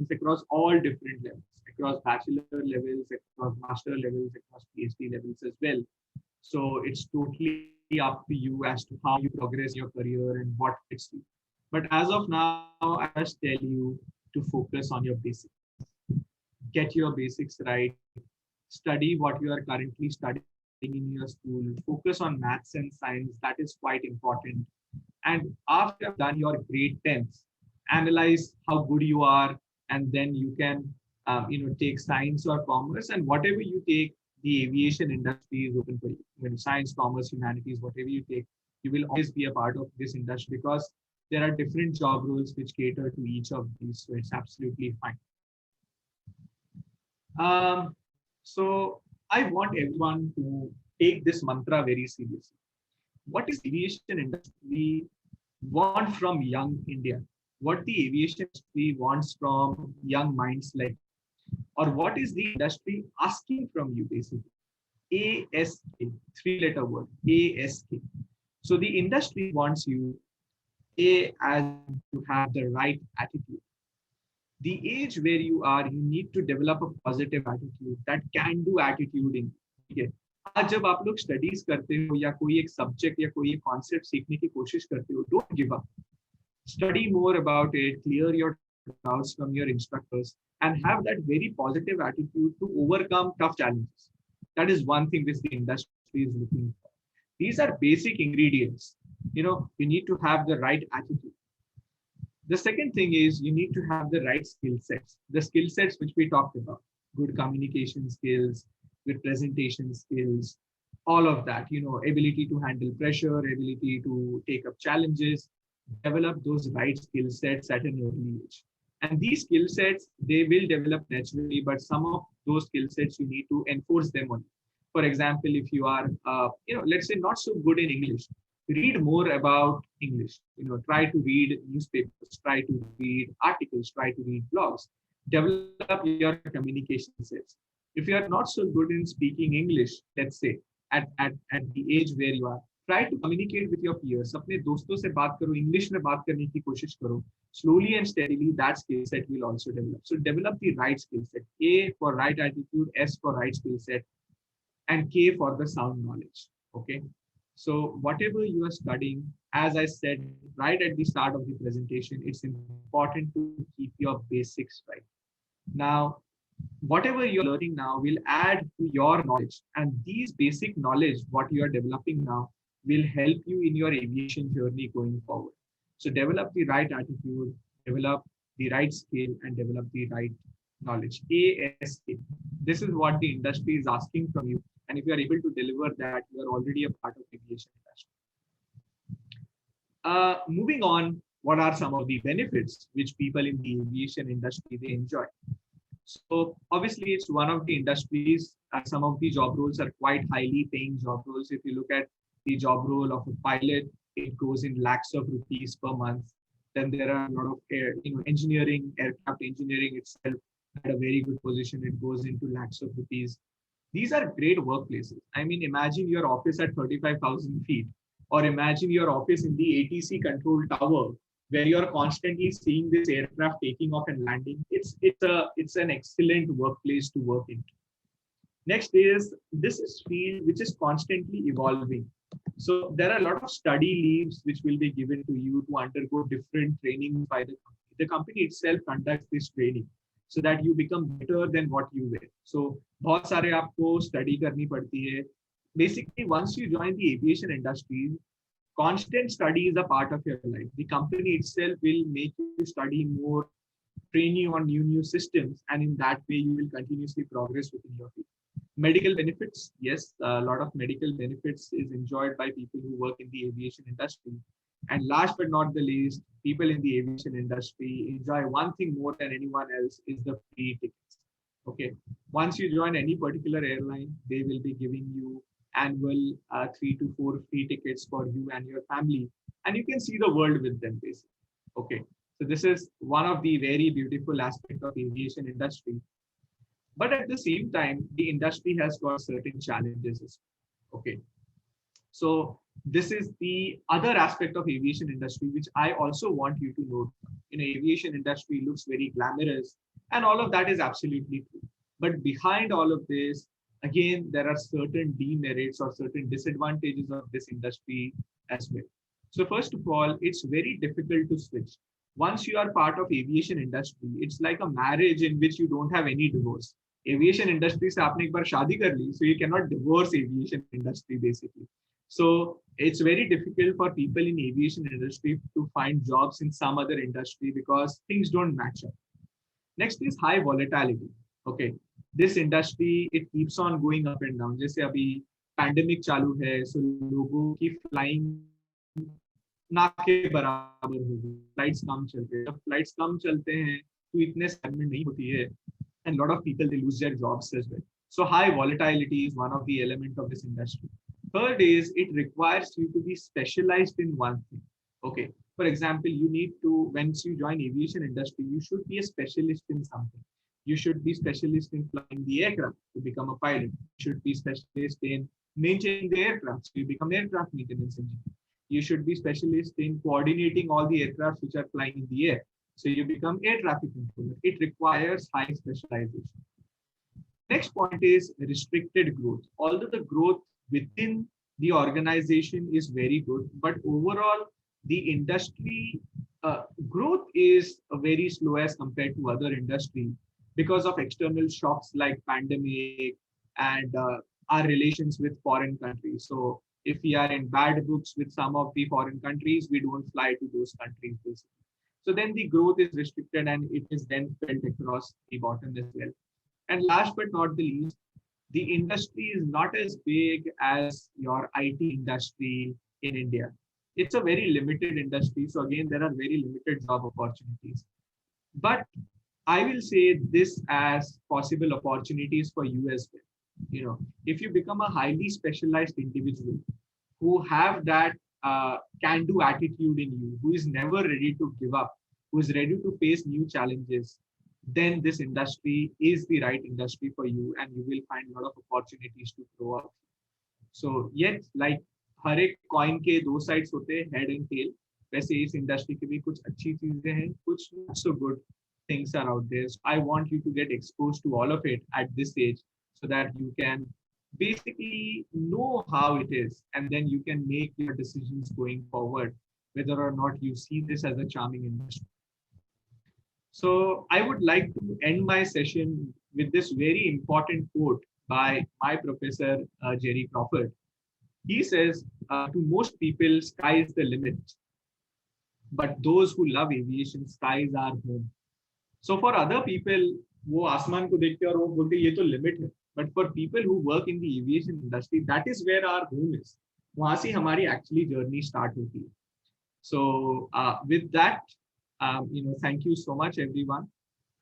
across all different levels, across bachelor levels, across master levels, across PhD levels as well. So it's totally up to you as to how you progress your career and what fits you. But as of now, I must tell you to focus on your basics. Get your basics right. Study what you are currently studying in your school. Focus on maths and science. That is quite important. And after you've done your grade 10s, analyze how good you are, and then you can take science or commerce, and whatever you take, the aviation industry is open for you. When science, commerce, humanities, whatever you take, you will always be a part of this industry because there are different job roles which cater to each of these. So it's absolutely fine. So I want everyone to take this mantra very seriously. What is aviation industry want from young India? What the aviation industry wants from young minds like, or what is the industry asking from you, basically? ASK, 3-letter word, ASK. So the industry wants you as to have the right attitude. The age where you are, you need to develop a positive attitude, that can-do attitude in you. Okay? आज जब आप लोग studies करते हो या कोई एक subject या कोई एक कॉन्सेप्ट सीखने की कोशिश करते हो, don't give up. Study more about it, clear your doubts from your instructors, and have that very positive attitude to overcome tough challenges. That is one thing which the industry is looking for. These are basic ingredients. You need to have the right attitude. The second thing is you need to have the right skill sets. The skill sets which we talked about, good communication skills, good presentation skills, all of that, ability to handle pressure, ability to take up challenges, develop those right skill sets at an early age. And these skill sets, they will develop naturally, but some of those skill sets, you need to enforce them on. For example, if you are, let's say not so good in English, read more about English, try to read newspapers, try to read articles, try to read blogs, develop your communication skills. If you are not so good in speaking English, let's say at the age where you are, try to communicate with your peers. अपने दोस्तों से बात करो, English में बात करने की कोशिश करो. Slowly and steadily, that skill set will also develop. So develop the right skill set. A for right attitude, S for right skill set, and K for the sound knowledge. Okay. So whatever you are studying, as I said right at the start of the presentation, it's important to keep your basics right. Now, whatever you're learning now will add to your knowledge, and these basic knowledge, what you are developing now, will help you in your aviation journey going forward. So develop the right attitude, develop the right skill, and develop the right knowledge. ASK. This is what the industry is asking from you. And if you are able to deliver that, you are already a part of the aviation industry. Moving on, what are some of the benefits which people in the aviation industry they enjoy? So obviously, it's one of the industries. Some of the job roles are quite highly paying job roles. If you look at the job role of a pilot, it goes in lakhs of rupees per month. Then there are a lot of engineering, aircraft engineering itself at a very good position. It goes into lakhs of rupees. These are great workplaces. I mean, imagine your office at 35,000 feet, or imagine your office in the ATC control tower, where you're constantly seeing this aircraft taking off and landing. It's an excellent workplace to work in. Next is, this is field which is constantly evolving. So there are a lot of study leaves which will be given to you to undergo different training by the company. The company itself conducts this training so that you become better than what you were. So बहुत सारे आपको study करनी पड़ती है. Basically, once you join the aviation industry, constant study is a part of your life. The company itself will make you study more, train you on new systems, and in that way you will continuously progress within your field. Medical benefits, yes, a lot of medical benefits is enjoyed by people who work in the aviation industry. And last but not the least, people in the aviation industry enjoy one thing more than anyone else, is the free tickets. Okay, once you join any particular airline, they will be giving you annual 3 to 4 free tickets for you and your family, and you can see the world with them basically. Okay, so this is one of the very beautiful aspects of aviation industry. But at the same time, the industry has got certain challenges. Okay, so this is the other aspect of aviation industry which I also want you to note. Aviation industry looks very glamorous, and all of that is absolutely true. But behind all of this, again, there are certain demerits or certain disadvantages of this industry as well. So first of all, it's very difficult to switch. Once you are part of aviation industry, it's like a marriage in which you don't have any divorce. Aviation industry se aapne ek baar shaadi kar li, so you cannot divorce aviation industry basically. So it's very difficult for people in aviation industry to find jobs in some other industry because things don't match up. Next is high volatility. Okay, this industry, it keeps on going up and down. जैसे अभी pandemic चालू है, so लोगों की flying ना के बराबर होगी. Flights कम चलते हैं. जब flights कम चलते हैं, तो इतने segment नहीं होती है, and a lot of people they lose their jobs as well. So high volatility is one of the elements of this industry. Third is, it requires you to be specialized in one thing. Okay, for example, you need to, once you join aviation industry, you should be a specialist in something. You should be specialist in flying the aircraft to become a pilot. You should be specialist in maintaining the aircraft, so you become aircraft maintenance engineer. You should be specialist in coordinating all the aircraft which are flying in the air, so you become air traffic controller. It requires high specialization. Next point is restricted growth. Although the growth within the organization is very good, but overall the industry growth is very slow as compared to other industry because of external shocks like pandemic and our relations with foreign countries. So if we are in bad books with some of the foreign countries, we don't fly to those countries basically. So then the growth is restricted and it is then felt across the bottom as well. And last but not the least, the industry is not as big as your IT industry in India. It's a very limited industry. So again, there are very limited job opportunities. But I will say this as possible opportunities for you as well. You know, if you become a highly specialized individual who have that can-do attitude in you, who is never ready to give up, who is ready to face new challenges, then this industry is the right industry for you and you will find a lot of opportunities to grow up. So yet, like हर एक coin के दो sides होते हैं, head and tell, वैसे इस industry के भी कुछ अच्छी चीजें हैं, कुछ not so good things are out there. So I want you to get exposed to all of it at this age so that you can basically know how it is and then you can make your decisions going forward whether or not you see this as a charming industry. So I would like to end my session with this very important quote by my professor, Jerry Crawford. He says, to most people, sky is the limit. But those who love aviation, sky is our home. So for other people, वो आसमान को देखते हैं और वो बोलते हैं ये तो limit है. But for people who work in the aviation industry, that is where our home is. वहाँ से हमारी actually journey start होती है. So with that, thank you so much, everyone,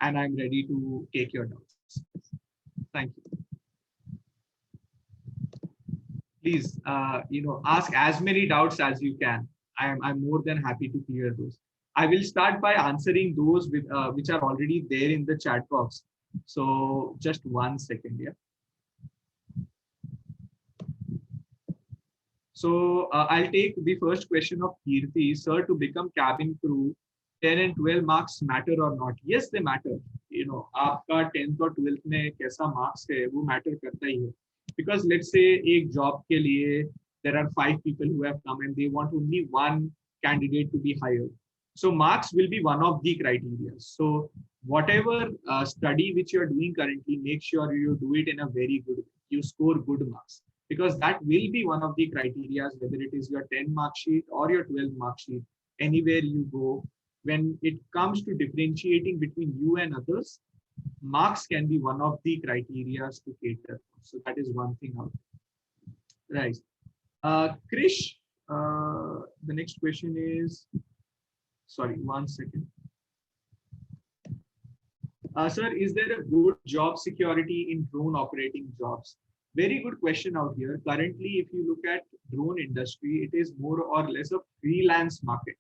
and I'm ready to take your doubts. Thank you. Please, ask as many doubts as you can. I'm more than happy to clear those. I will start by answering those with which are already there in the chat box. So just 1 second here. So I'll take the first question of Kirti. Sir, to become cabin crew, 10 and 12 marks matter or not? Yes, they matter. आपका 10th और 12th में कैसा marks है वो matter करता ही है. Because let's say एक job के लिए there are 5 people who have come and they want only one candidate to be hired. So marks will be one of the criteria. So whatever study which you are doing currently, make sure you do it in a very good way. You score good marks because that will be one of the criteria, whether it is your 10 mark sheet or your 12 mark sheet, anywhere you go. When it comes to differentiating between you and others, marks can be one of the criteria to cater. So that is one thing out there. Right. Krish, the next question is, sorry, 1 second. Sir, is there a good job security in drone operating jobs? Very good question out here. Currently, if you look at drone industry, it is more or less a freelance market.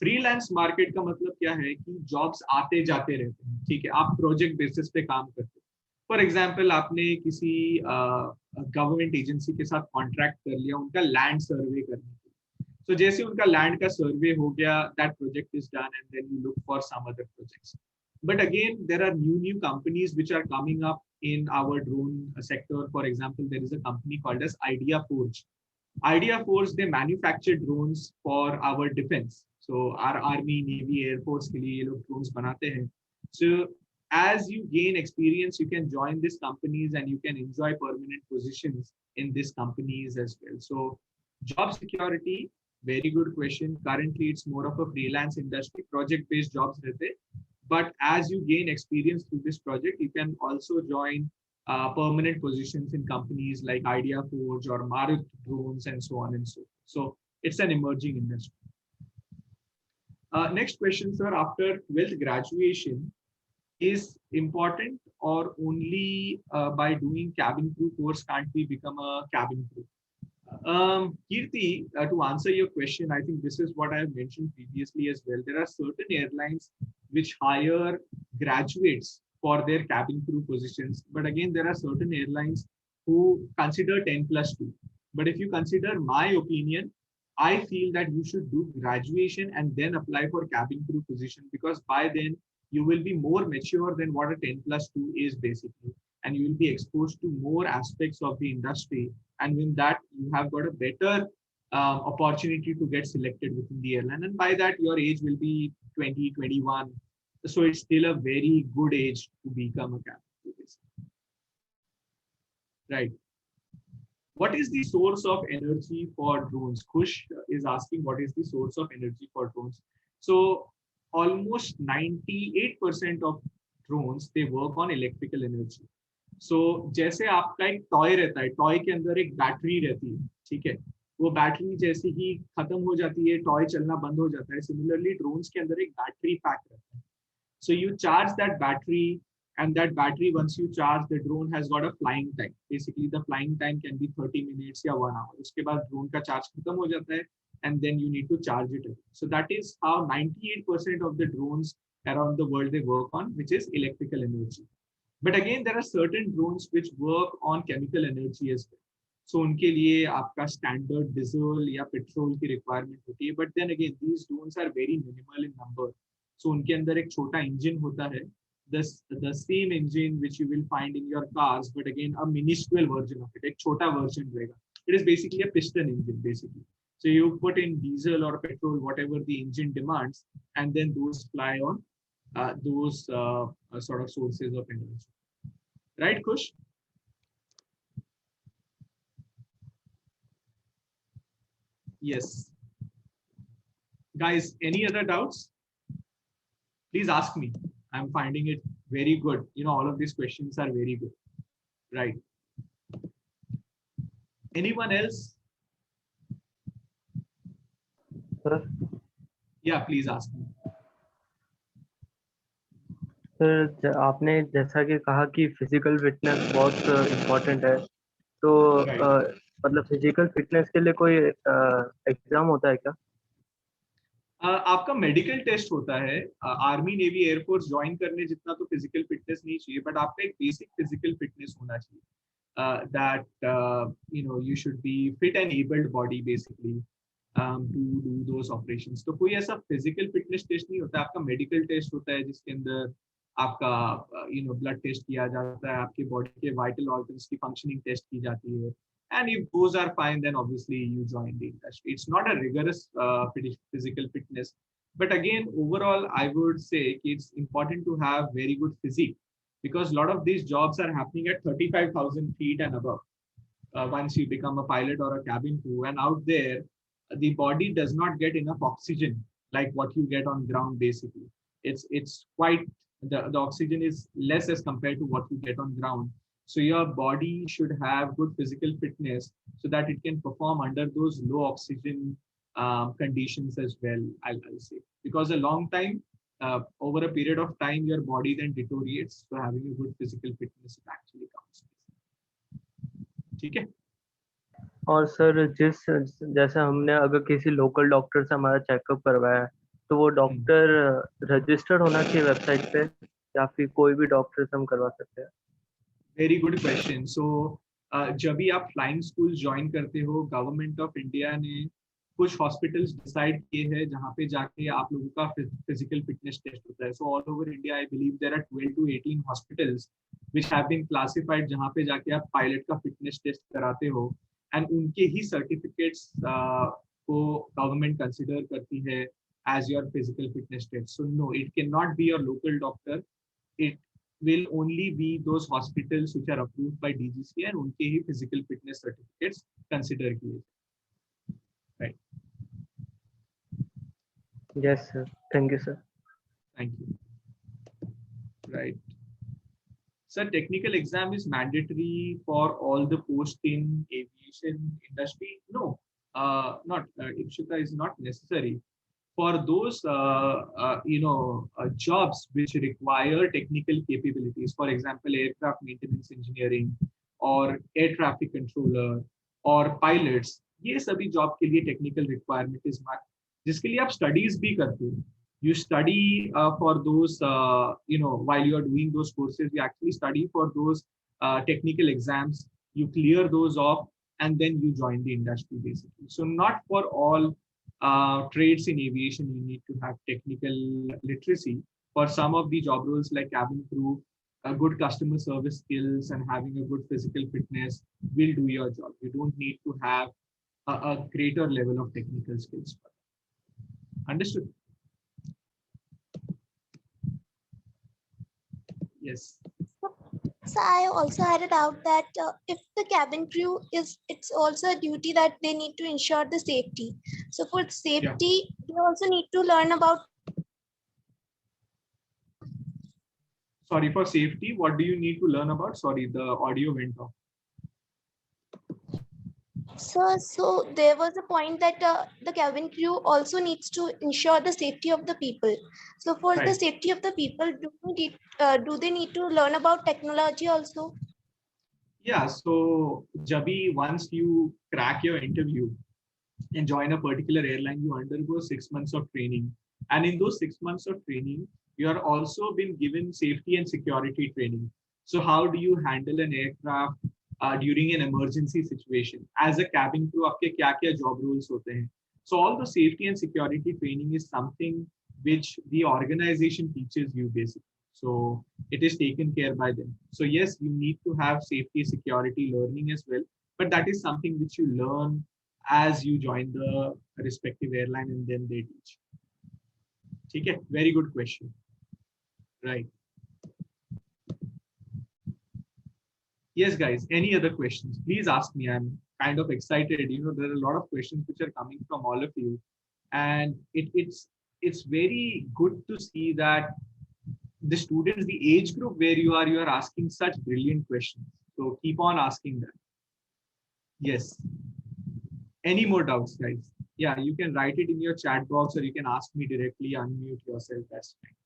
Freelance market का मतलब क्या है कि jobs आते जाते रहते हैं. ठीक है, आप प्रोजेक्ट बेसिस पे काम करते हैं. फॉर एग्जांपल, आपने किसी गवर्नमेंट एजेंसी के साथ कॉन्ट्रैक्ट कर लिया उनका लैंड सर्वे करने के लिए. तो जैसे उनका लैंड का सर्वे हो गया, that project is done and then you look for some other projects. But again, there are new companies which are coming up in our drone sector. For example, there is a company called as Idea Forge. Idea Forge, they manufacture drones for our defense. So our Army, Navy, Air Force के लिए ये लोग drones बनाते हैं. So as you gain experience, you can join these companies and you can enjoy permanent positions in these companies as well. So job security, very good question. Currently, it's more of a freelance industry, project-based jobs रहते. But as you gain experience through this project, you can also join permanent positions in companies like Idea Forge or Marut Drones and so on and so forth. So it's an emerging industry. Next question, sir. After 12th graduation, is important or only by doing cabin crew course can't we become a cabin crew? Kirti, to answer your question, I think this is what I have mentioned previously as well. There are certain airlines which hire graduates for their cabin crew positions. But again, there are certain airlines who consider 10+2. But if you consider my opinion, I feel that you should do graduation and then apply for cabin crew position, because by then you will be more mature than what a 10+2 is basically. and you will be exposed to more aspects of the industry. And with that, you have got a better opportunity to get selected within the airline. And by that, your age will be 20, 21. So it's still a very good age to become a cabin crew, basically. Right. What is the source of energy for drones? Kush is asking what is the source of energy for drones. So almost 98% of drones, they work on electrical energy. So जैसे आपका एक toy रहता है, toy के अंदर एक battery रहती है, ठीक है, वो बैटरी जैसे ही खत्म हो जाती है, टॉय चलना बंद हो जाता है. सिमिलरली ड्रोन्स के अंदर एक बैटरी पैक रहता है. So you charge that battery, and that battery, once you charge, the drone has got a flying time. Basically, the flying time can be 30 minutes या 1 hour. उसके बाद ड्रोन का charge खत्म हो जाता है, and then you need to charge it again. So that is how 98% of the drones around the world they work on, which is electrical energy. But again, there are certain drones which work on chemical energy as well. So उनके लिए आपका standard diesel या petrol की requirement होती है. But then again, these drones are very minimal in number. So उनके अंदर एक छोटा engine होता है. The same engine which you will find in your cars, but again a minuscule version of it. एक छोटा version रहेगा. It is basically a piston engine basically. So you put in diesel or petrol, whatever the engine demands, and then those fly on those sort of sources of energy. Right, Kush? Yes. Guys, any other doubts? Please ask me. I'm finding it very good. You know, all of these questions are very good. Right. Anyone else? Sir, Yeah, please ask me. Sir आपने जैसा कि कहा कि physical fitness बहुत important है, तो मतलब physical fitness के लिए कोई एग्जाम होता है क्या? आपका मेडिकल टेस्ट होता है. आर्मी नेवी एयरफोर्स ज्वाइन करने जितना तो फिजिकल फिटनेस नहीं चाहिए, बट आपका एक बेसिक फिजिकल फिटनेस होना चाहिए. That you know you should be fit and abled body basically to do those operations. तो कोई ऐसा फिजिकल फिटनेस टेस्ट नहीं होता. आपका मेडिकल टेस्ट होता है जिसके अंदर आपका यू नो ब्लड टेस्ट किया जाता है, आपके बॉडी के वाइटल ऑर्गन्स की फंक्शनिंग टेस्ट की जाती है. And if those are fine, then obviously you join the industry. It's not a rigorous physical fitness, but again, overall, I would say it's important to have very good physique, because a lot of these jobs are happening at 35,000 feet and above. Once you become a pilot or a cabin crew, and out there, the body does not get enough oxygen like what you get on ground. Basically, it's quite the oxygen is less as compared to what you get on ground. So your body should have good physical fitness so that it can perform under those low oxygen conditions as well, I'll say. Because a long time, over a period of time, your body then deteriorates. So having a good physical fitness actually counts. ठीक है? और sir जैसे हमने अगर किसी local doctor से हमारा checkup करवाया, तो वो डॉक्टर रजिस्टर्ड होना चाहिए वेबसाइट पे, या फिर कोई भी डॉक्टर से हम करवा सकते हैं? Very good question. सो जब भी आप फ्लाइंग स्कूल ज्वाइन करते हो, गवर्नमेंट ऑफ इंडिया ने कुछ हॉस्पिटल्स डिसाइड किए हैं जहाँ पे जाके आप लोगों का फिजिकल फिटनेस टेस्ट होता है. So all over India I believe there are 12 to 18 hospitals which have been classified, जहाँ पे जाके आप पायलट का फिटनेस टेस्ट कराते हो, एंड उनके ही सर्टिफिकेट्स को गवर्नमेंट कंसिडर करती है as your physical fitness test. So no, it can not be your local doctor. It will only be those hospitals which are approved by DGC and उनके ही physical fitness certificates consider किए. Right. Yes, sir. Thank you, sir. Thank you. Right. Sir, technical exam is mandatory for all the posts in aviation industry? No, not. Ikshita is not necessary. For those jobs which require technical capabilities, for example, aircraft maintenance engineering or air traffic controller or pilots, ये सभी job के लिए technical requirement is must. जिसके लिए आप studies भी करते हो. You study for those, while you are doing those courses, you actually study for those technical exams. You clear those off, and then you join the industry basically. So not for all trades in aviation you need to have technical literacy. For some of the job roles like cabin crew, a good customer service skills and having a good physical fitness will do your job. You don't need to have a greater level of technical skills. Understood? Yes. So I also had a doubt that if the cabin crew it's also a duty that they need to ensure the safety. So for safety, they also need to learn about. Sorry, for safety, what do you need to learn about? Sorry, the audio went off. So there was a point that the cabin crew also needs to ensure the safety of the people. So for the Right. safety of the people, do they need to learn about technology also? Yeah, so Jabi, once you crack your interview and join a particular airline, you undergo 6 months of training. And in those 6 months of training, you are also been given safety and security training. So how do you handle an aircraft during an emergency situation? As a cabin crew, आपके क्या-क्या job roles होते हैं? So all the safety and security training is something which the organization teaches you basically. So it is taken care by them. So yes, you need to have safety, security learning as well, but that is something which you learn as you join the respective airline and then they teach. Okay, very good question. Right. Yes, guys, any other questions? Please ask me. I'm kind of excited. You know, there are a lot of questions which are coming from all of you. And it's very good to see that the students, the age group where you are asking such brilliant questions. So keep on asking them. Yes. Any more doubts, guys? Yeah, you can write it in your chat box or you can ask me directly, unmute yourself. That's fine.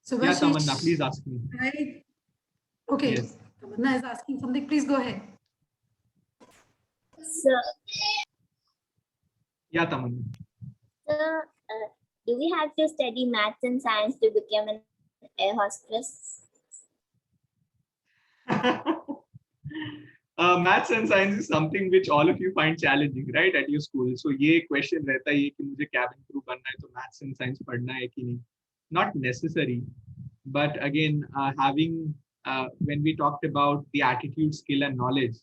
So Yeah, Tamanna, please ask me. Okay, Yes. Tamanna is asking something. Please go ahead. So, Yeah, Tamanna. Do we have to study maths and science to become an air hostess? Maths and science is something which all of you find challenging, right, at your school. So ये question रहता है कि मुझे cabin crew बनना है तो maths and science पढ़ना है कि नहीं? Not necessary, but again, when we talked about the attitude, skill, and knowledge,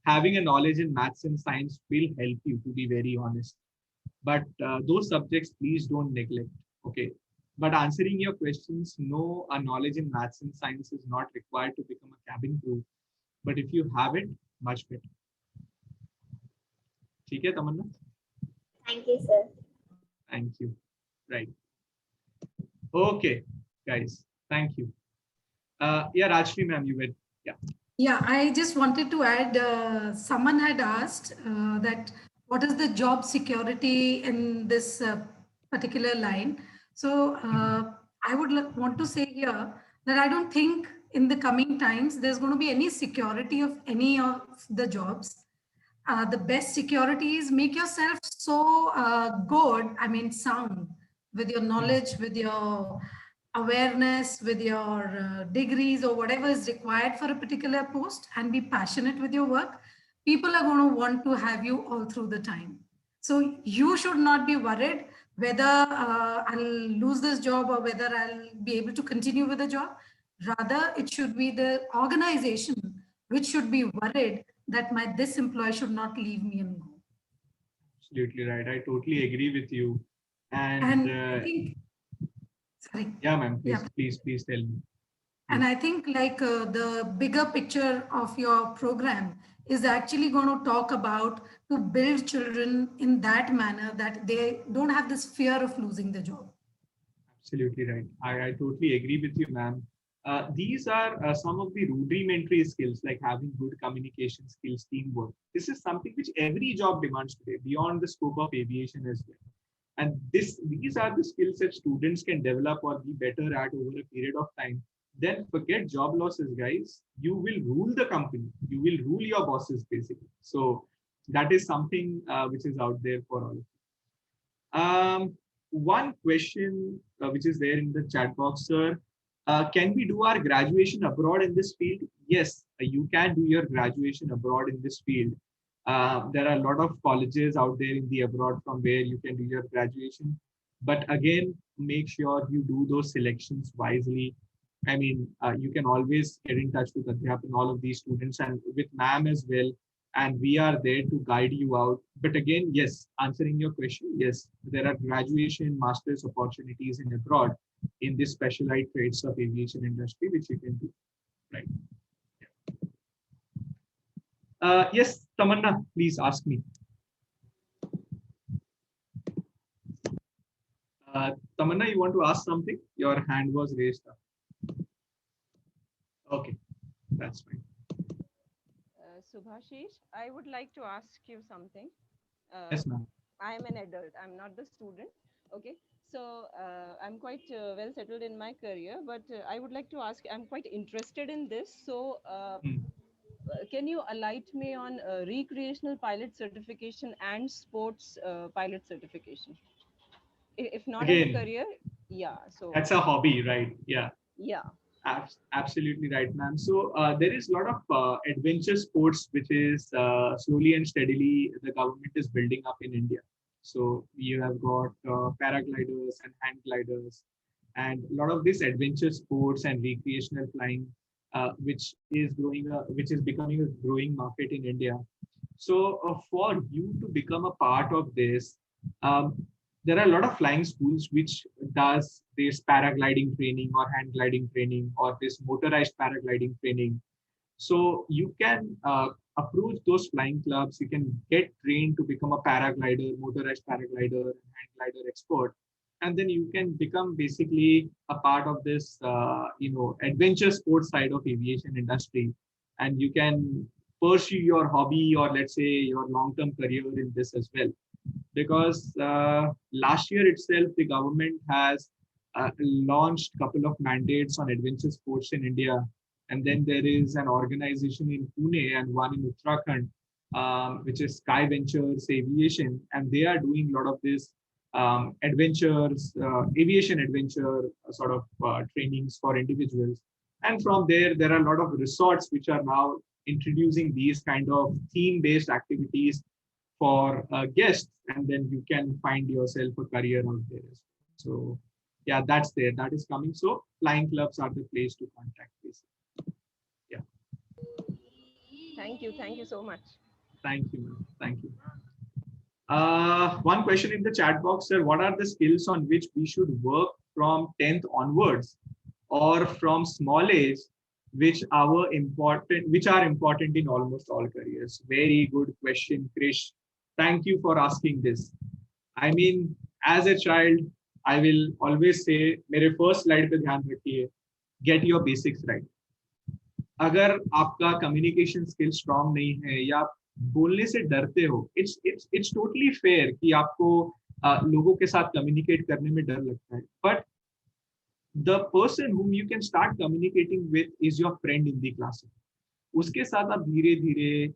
having a knowledge in maths and science will help you, to be very honest. But those subjects, please don't neglect. Okay. But answering your questions, no, a knowledge in maths and science is not required to become a cabin crew. But if you have it, much better. Okay, Tamanna? Thank you, sir. Thank you. Right. Okay, guys. Thank you. Yeah, Rajshri ma'am, you were. Yeah. Yeah, I just wanted to add, someone had asked that what is the job security in this particular line? So I would want to say here that I don't think in the coming times there's going to be any security of any of the jobs. The best security is make yourself so good, I mean sound, with your knowledge, with your awareness, with your degrees or whatever is required for a particular post, and be passionate with your work. People are going to want to have you all through the time. So you should not be worried whether I'll lose this job or whether I'll be able to continue with the job. Rather, it should be the organization which should be worried that this employee should not leave me and go. Absolutely right. I totally agree with you. And I think, sorry. Yeah, ma'am. Please, Yeah. please tell me. And I think like the bigger picture of your program is actually going to talk about to build children in that manner that they don't have this fear of losing the job. Absolutely right. I totally agree with you, ma'am. These are some of the rudimentary skills like having good communication skills, teamwork. This is something which every job demands today beyond the scope of aviation as well. And these are the skills that students can develop or be better at over a period of time. Then forget job losses, guys. You will rule the company. You will rule your bosses, basically. So that is something which is out there for all of you. One question which is there in the chat box, sir. Can we do our graduation abroad in this field? Yes, you can do your graduation abroad in this field. There are a lot of colleges out there in the abroad from where you can do your graduation. But again, make sure you do those selections wisely. I mean, you can always get in touch with Adhyap and all of these students and with ma'am as well. And we are there to guide you out. But again, yes, answering your question, yes, there are graduation, master's opportunities in abroad in this specialized trades of aviation industry, which you can do, right? Yes, Tamanna, please ask me. Tamanna, you want to ask something? Your hand was raised up. Okay, that's fine. Subhashish, I would like to ask you something. Yes, ma'am. I am an adult. I'm not the student. Okay. So I'm quite well settled in my career, but I would like to ask, I'm quite interested in this. So can you enlighten me on recreational pilot certification and sports pilot certification? If not Again, as a career, yeah. So that's a hobby, right? Yeah. Yeah. Absolutely right, ma'am. So there is a lot of adventure sports, which is slowly and steadily the government is building up in India. So you have got paragliders and hang gliders, and a lot of these adventure sports and recreational flying, which is becoming a growing market in India. So for you to become a part of this, there are a lot of flying schools which does this paragliding training or hang gliding training or this motorized paragliding training. So you can approach those flying clubs. You can get trained to become a paraglider, motorized paraglider, and hang glider expert, and then you can become basically a part of this, adventure sports side of aviation industry, and you can pursue your hobby or let's say your long-term career in this as well. Because last year itself, the government has launched a couple of mandates on adventure sports in India. And then there is an organization in Pune and one in Uttarakhand, which is Sky Ventures Aviation. And they are doing a lot of this adventures, aviation adventure sort of trainings for individuals. And from there are a lot of resorts which are now introducing these kind of theme-based activities for guests, and then you can find yourself a career out there. So yeah, that's there. That is coming. So flying clubs are the place to contact this. Yeah. Thank you. Thank you so much. Thank you, ma'am. Thank you. One question in the chat box, sir. What are the skills on which we should work from 10th onwards or from small age, which are important in almost all careers? Very good question, Krish. Thank you for asking this. I mean, as a child, I will always say, मेरे first slide पे ध्यान रखिए, get your basics right. अगर आपका communication skill strong नहीं है या बोलने से डरते हो, it's totally fair कि आपको लोगों के साथ communicate करने में डर लगता है. But the person whom you can start communicating with is your friend in the class. उसके साथ आप धीरे धीरे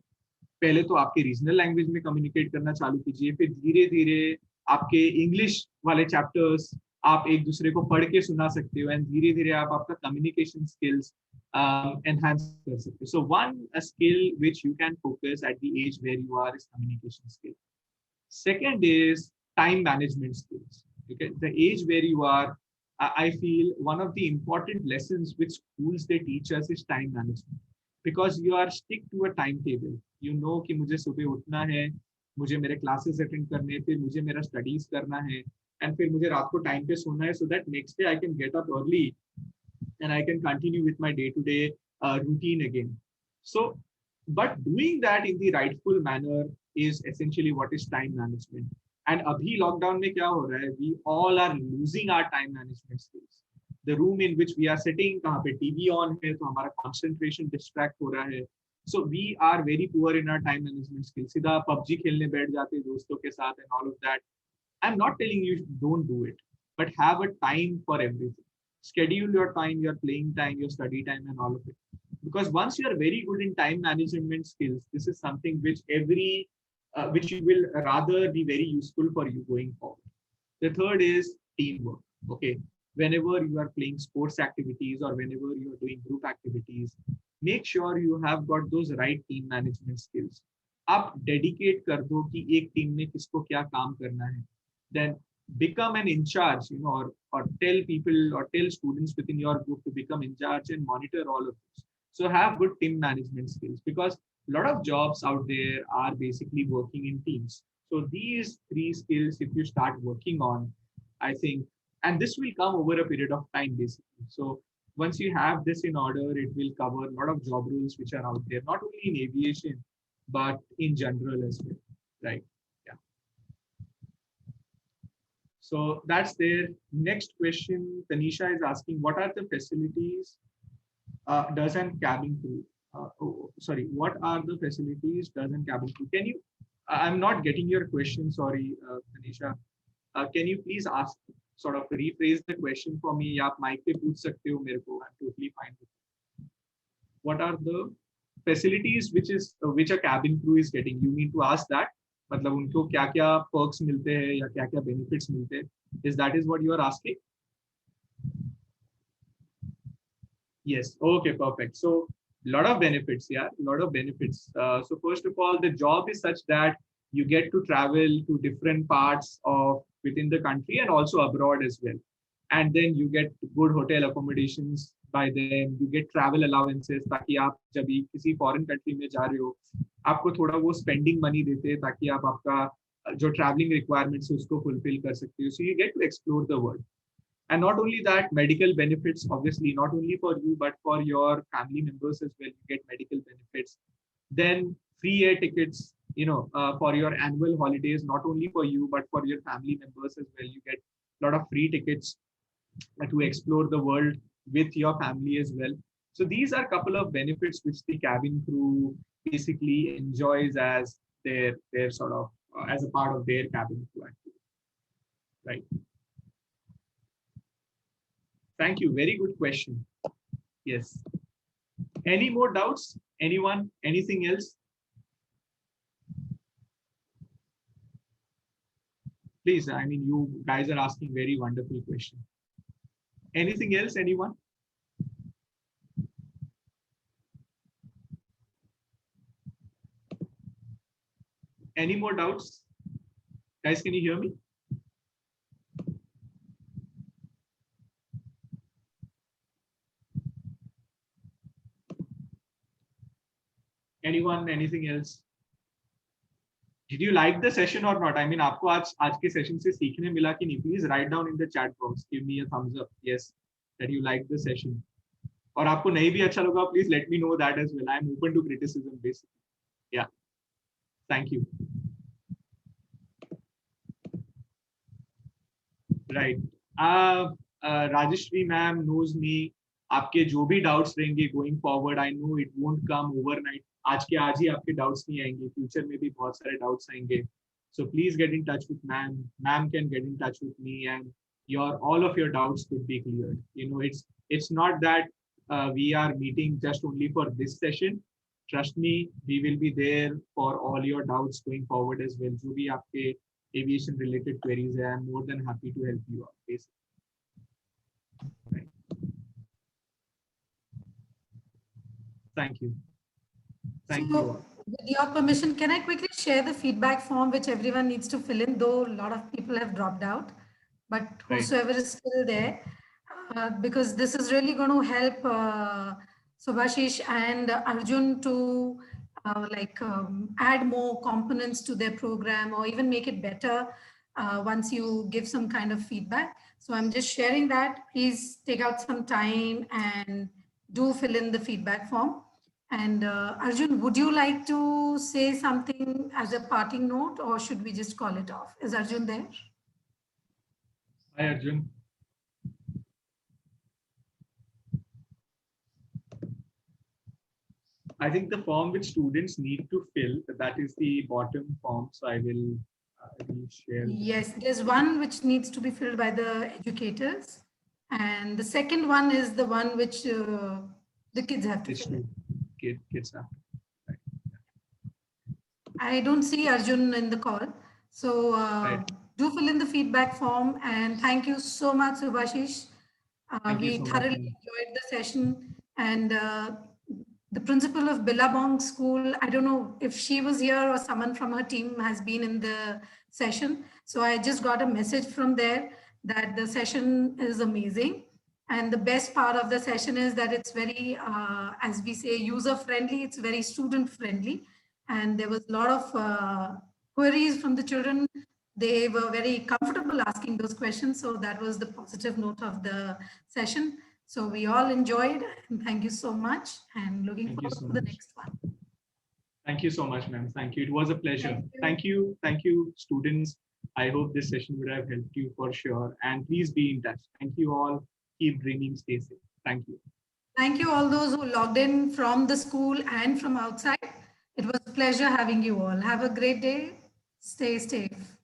पहले तो आपके रीजनल लैंग्वेज में कम्युनिकेट करना चालू कीजिए, फिर धीरे धीरे आपके इंग्लिश वाले चैप्टर्स आप एक दूसरे को पढ़ के सुना सकते हो, एंड धीरे धीरे आप आपका कम्युनिकेशन स्किल्स एनहांस कर सकते हो. So one skill which you can focus at the age where you are is communication skill. Second is time management skills. Okay, the age where you are, I feel one of the important lessons which schools they teach us is time management, because you are stick to a timetable. You know कि मुझे सुबह उठना है, मुझे मेरे classes attend करने हैं, फिर मुझे मेरा स्टडीज करना है, एंड फिर मुझे रात को टाइम पे सोना है, so that next day I can get up early and I can continue with my day-to-day routine again. So, but doing that in the rightful manner is essentially what is time management. And अभी lockdown में क्या हो रहा है? We all are losing our time management skills. The room in which we are sitting, कहाँ पे TV on है, तो हमारा concentration distract हो रहा है. So we are very poor in our time management skills. सीधा PUBG खेलने बैठ जाते हैं दोस्तों के साथ and all of that. I'm not telling you don't do it, but have a time for everything. Schedule your time, your playing time, your study time, and all of it. Because once you are very good in time management skills, this is something which you will rather be very useful for you going forward. The third is teamwork. Okay, whenever you are playing sports activities or whenever you are doing group activities, make sure you have got those right team management skills. आप dedicate कर दो कि एक team में किसको क्या काम करना है. Then become an in charge, or tell people or tell students within your group to become in charge and monitor all of this. So have good team management skills, because a lot of jobs out there are basically working in teams. So these three skills, if you start working on, I think, and this will come over a period of time, basically. So once you have this in order, it will cover a lot of job roles which are out there, not only in aviation, but in general as well, right? Yeah. So that's their next question. Tanisha is asking, what are the facilities does an cabin crew? What are the facilities does an cabin crew? Can you? I'm not getting your question. Sorry, Tanisha. Can you please sort of rephrase the question for me? आप mic पे पूछ सकते हो मेरे को. I'm totally fine with it. What are the facilities which a cabin crew is getting? You need to ask that. मतलब उनको क्या क्या perks मिलते हैं या क्या क्या benefits मिलते हैं? Is what you are asking? Yes. Okay. Perfect. So a lot of benefits. Yeah, a lot of benefits. So first of all, the job is such that you get to travel to different parts of within the country and also abroad as well. And then you get good hotel accommodations by them. You get travel allowances ताकि आप जब भी किसी foreign country में जा रहे हो, आपको थोड़ा वो spending money देते हैं ताकि आप आपका जो traveling requirements है उसको fulfill कर सकते हो. So you get to explore the world. And not only that, medical benefits, obviously, not only for you, but for your family members as well, you get medical benefits. Then free air tickets, for your annual holidays, not only for you, but for your family members as well. You get a lot of free tickets to explore the world with your family as well. So these are a couple of benefits which the cabin crew basically enjoys as their sort of, as a part of their cabin crew activity. Right. Thank you. Very good question. Yes. Any more doubts? Anyone? Anything else? Please, I mean, you guys are asking very wonderful questions. Anything else? Anyone? Any more doubts? Guys, can you hear me? Anyone? Anything else? Did you like the session or not? I mean, आपको आज के session से सीखने मिला कि नहीं? Please write down in the chat box. Give me a thumbs up. Yes, that you liked the session. और आपको नहीं भी अच्छा लगा, please let me know that as well. I am open to criticism, basically. Yeah. Thank you. Right. Rajeshri ma'am knows me. आपके जो भी doubts रहेंगे going forward, I know it won't come overnight. आज के आज ही आपके doubts नहीं आएंगे. Future में भी बहुत सारे doubts आएंगे. So please get in touch with ma'am. Ma'am can get in touch with me, and all of your doubts could be cleared. It's not that we are meeting just only for this session. Trust me, we will be there for all your doubts going forward as well. जो भी आपके aviation related queries है, I'm more than happy to help you out. Basically. Right. Thank you. Thank you all. With your permission, can I quickly share the feedback form which everyone needs to fill in, though a lot of people have dropped out, but whosoever is still there, because this is really going to help Subhashish and Arjun to add more components to their program or even make it better once you give some kind of feedback. So I'm just sharing that. Please take out some time and do fill in the feedback form. And Arjun, would you like to say something as a parting note, or should we just call it off? Is Arjun there? Hi, Arjun. I think the form which students need to fill, that is the bottom form. So I will share. Yes, there's one which needs to be filled by the educators. And the second one is the one which the kids have to fill. Kids have. Right. I don't see Arjun in the call. So do fill in the feedback form. And thank you so much, Subhashish. We thoroughly enjoyed the session. And the principal of Billabong School, I don't know if she was here or someone from her team has been in the session. So I just got a message from there that the session is amazing. And the best part of the session is that it's very, as we say, user friendly. It's very student friendly. And there was a lot of queries from the children. They were very comfortable asking those questions. So that was the positive note of the session. So we all enjoyed, and thank you so much, and looking forward to the next one. Thank you so much, ma'am. Thank you. It was a pleasure. Thank you, students. I hope this session would have helped you for sure. And please be in touch. Thank you all. Keep dreaming. Stay safe. Thank you. Thank you all those who logged in from the school and from outside. It was a pleasure having you all. Have a great day. Stay safe.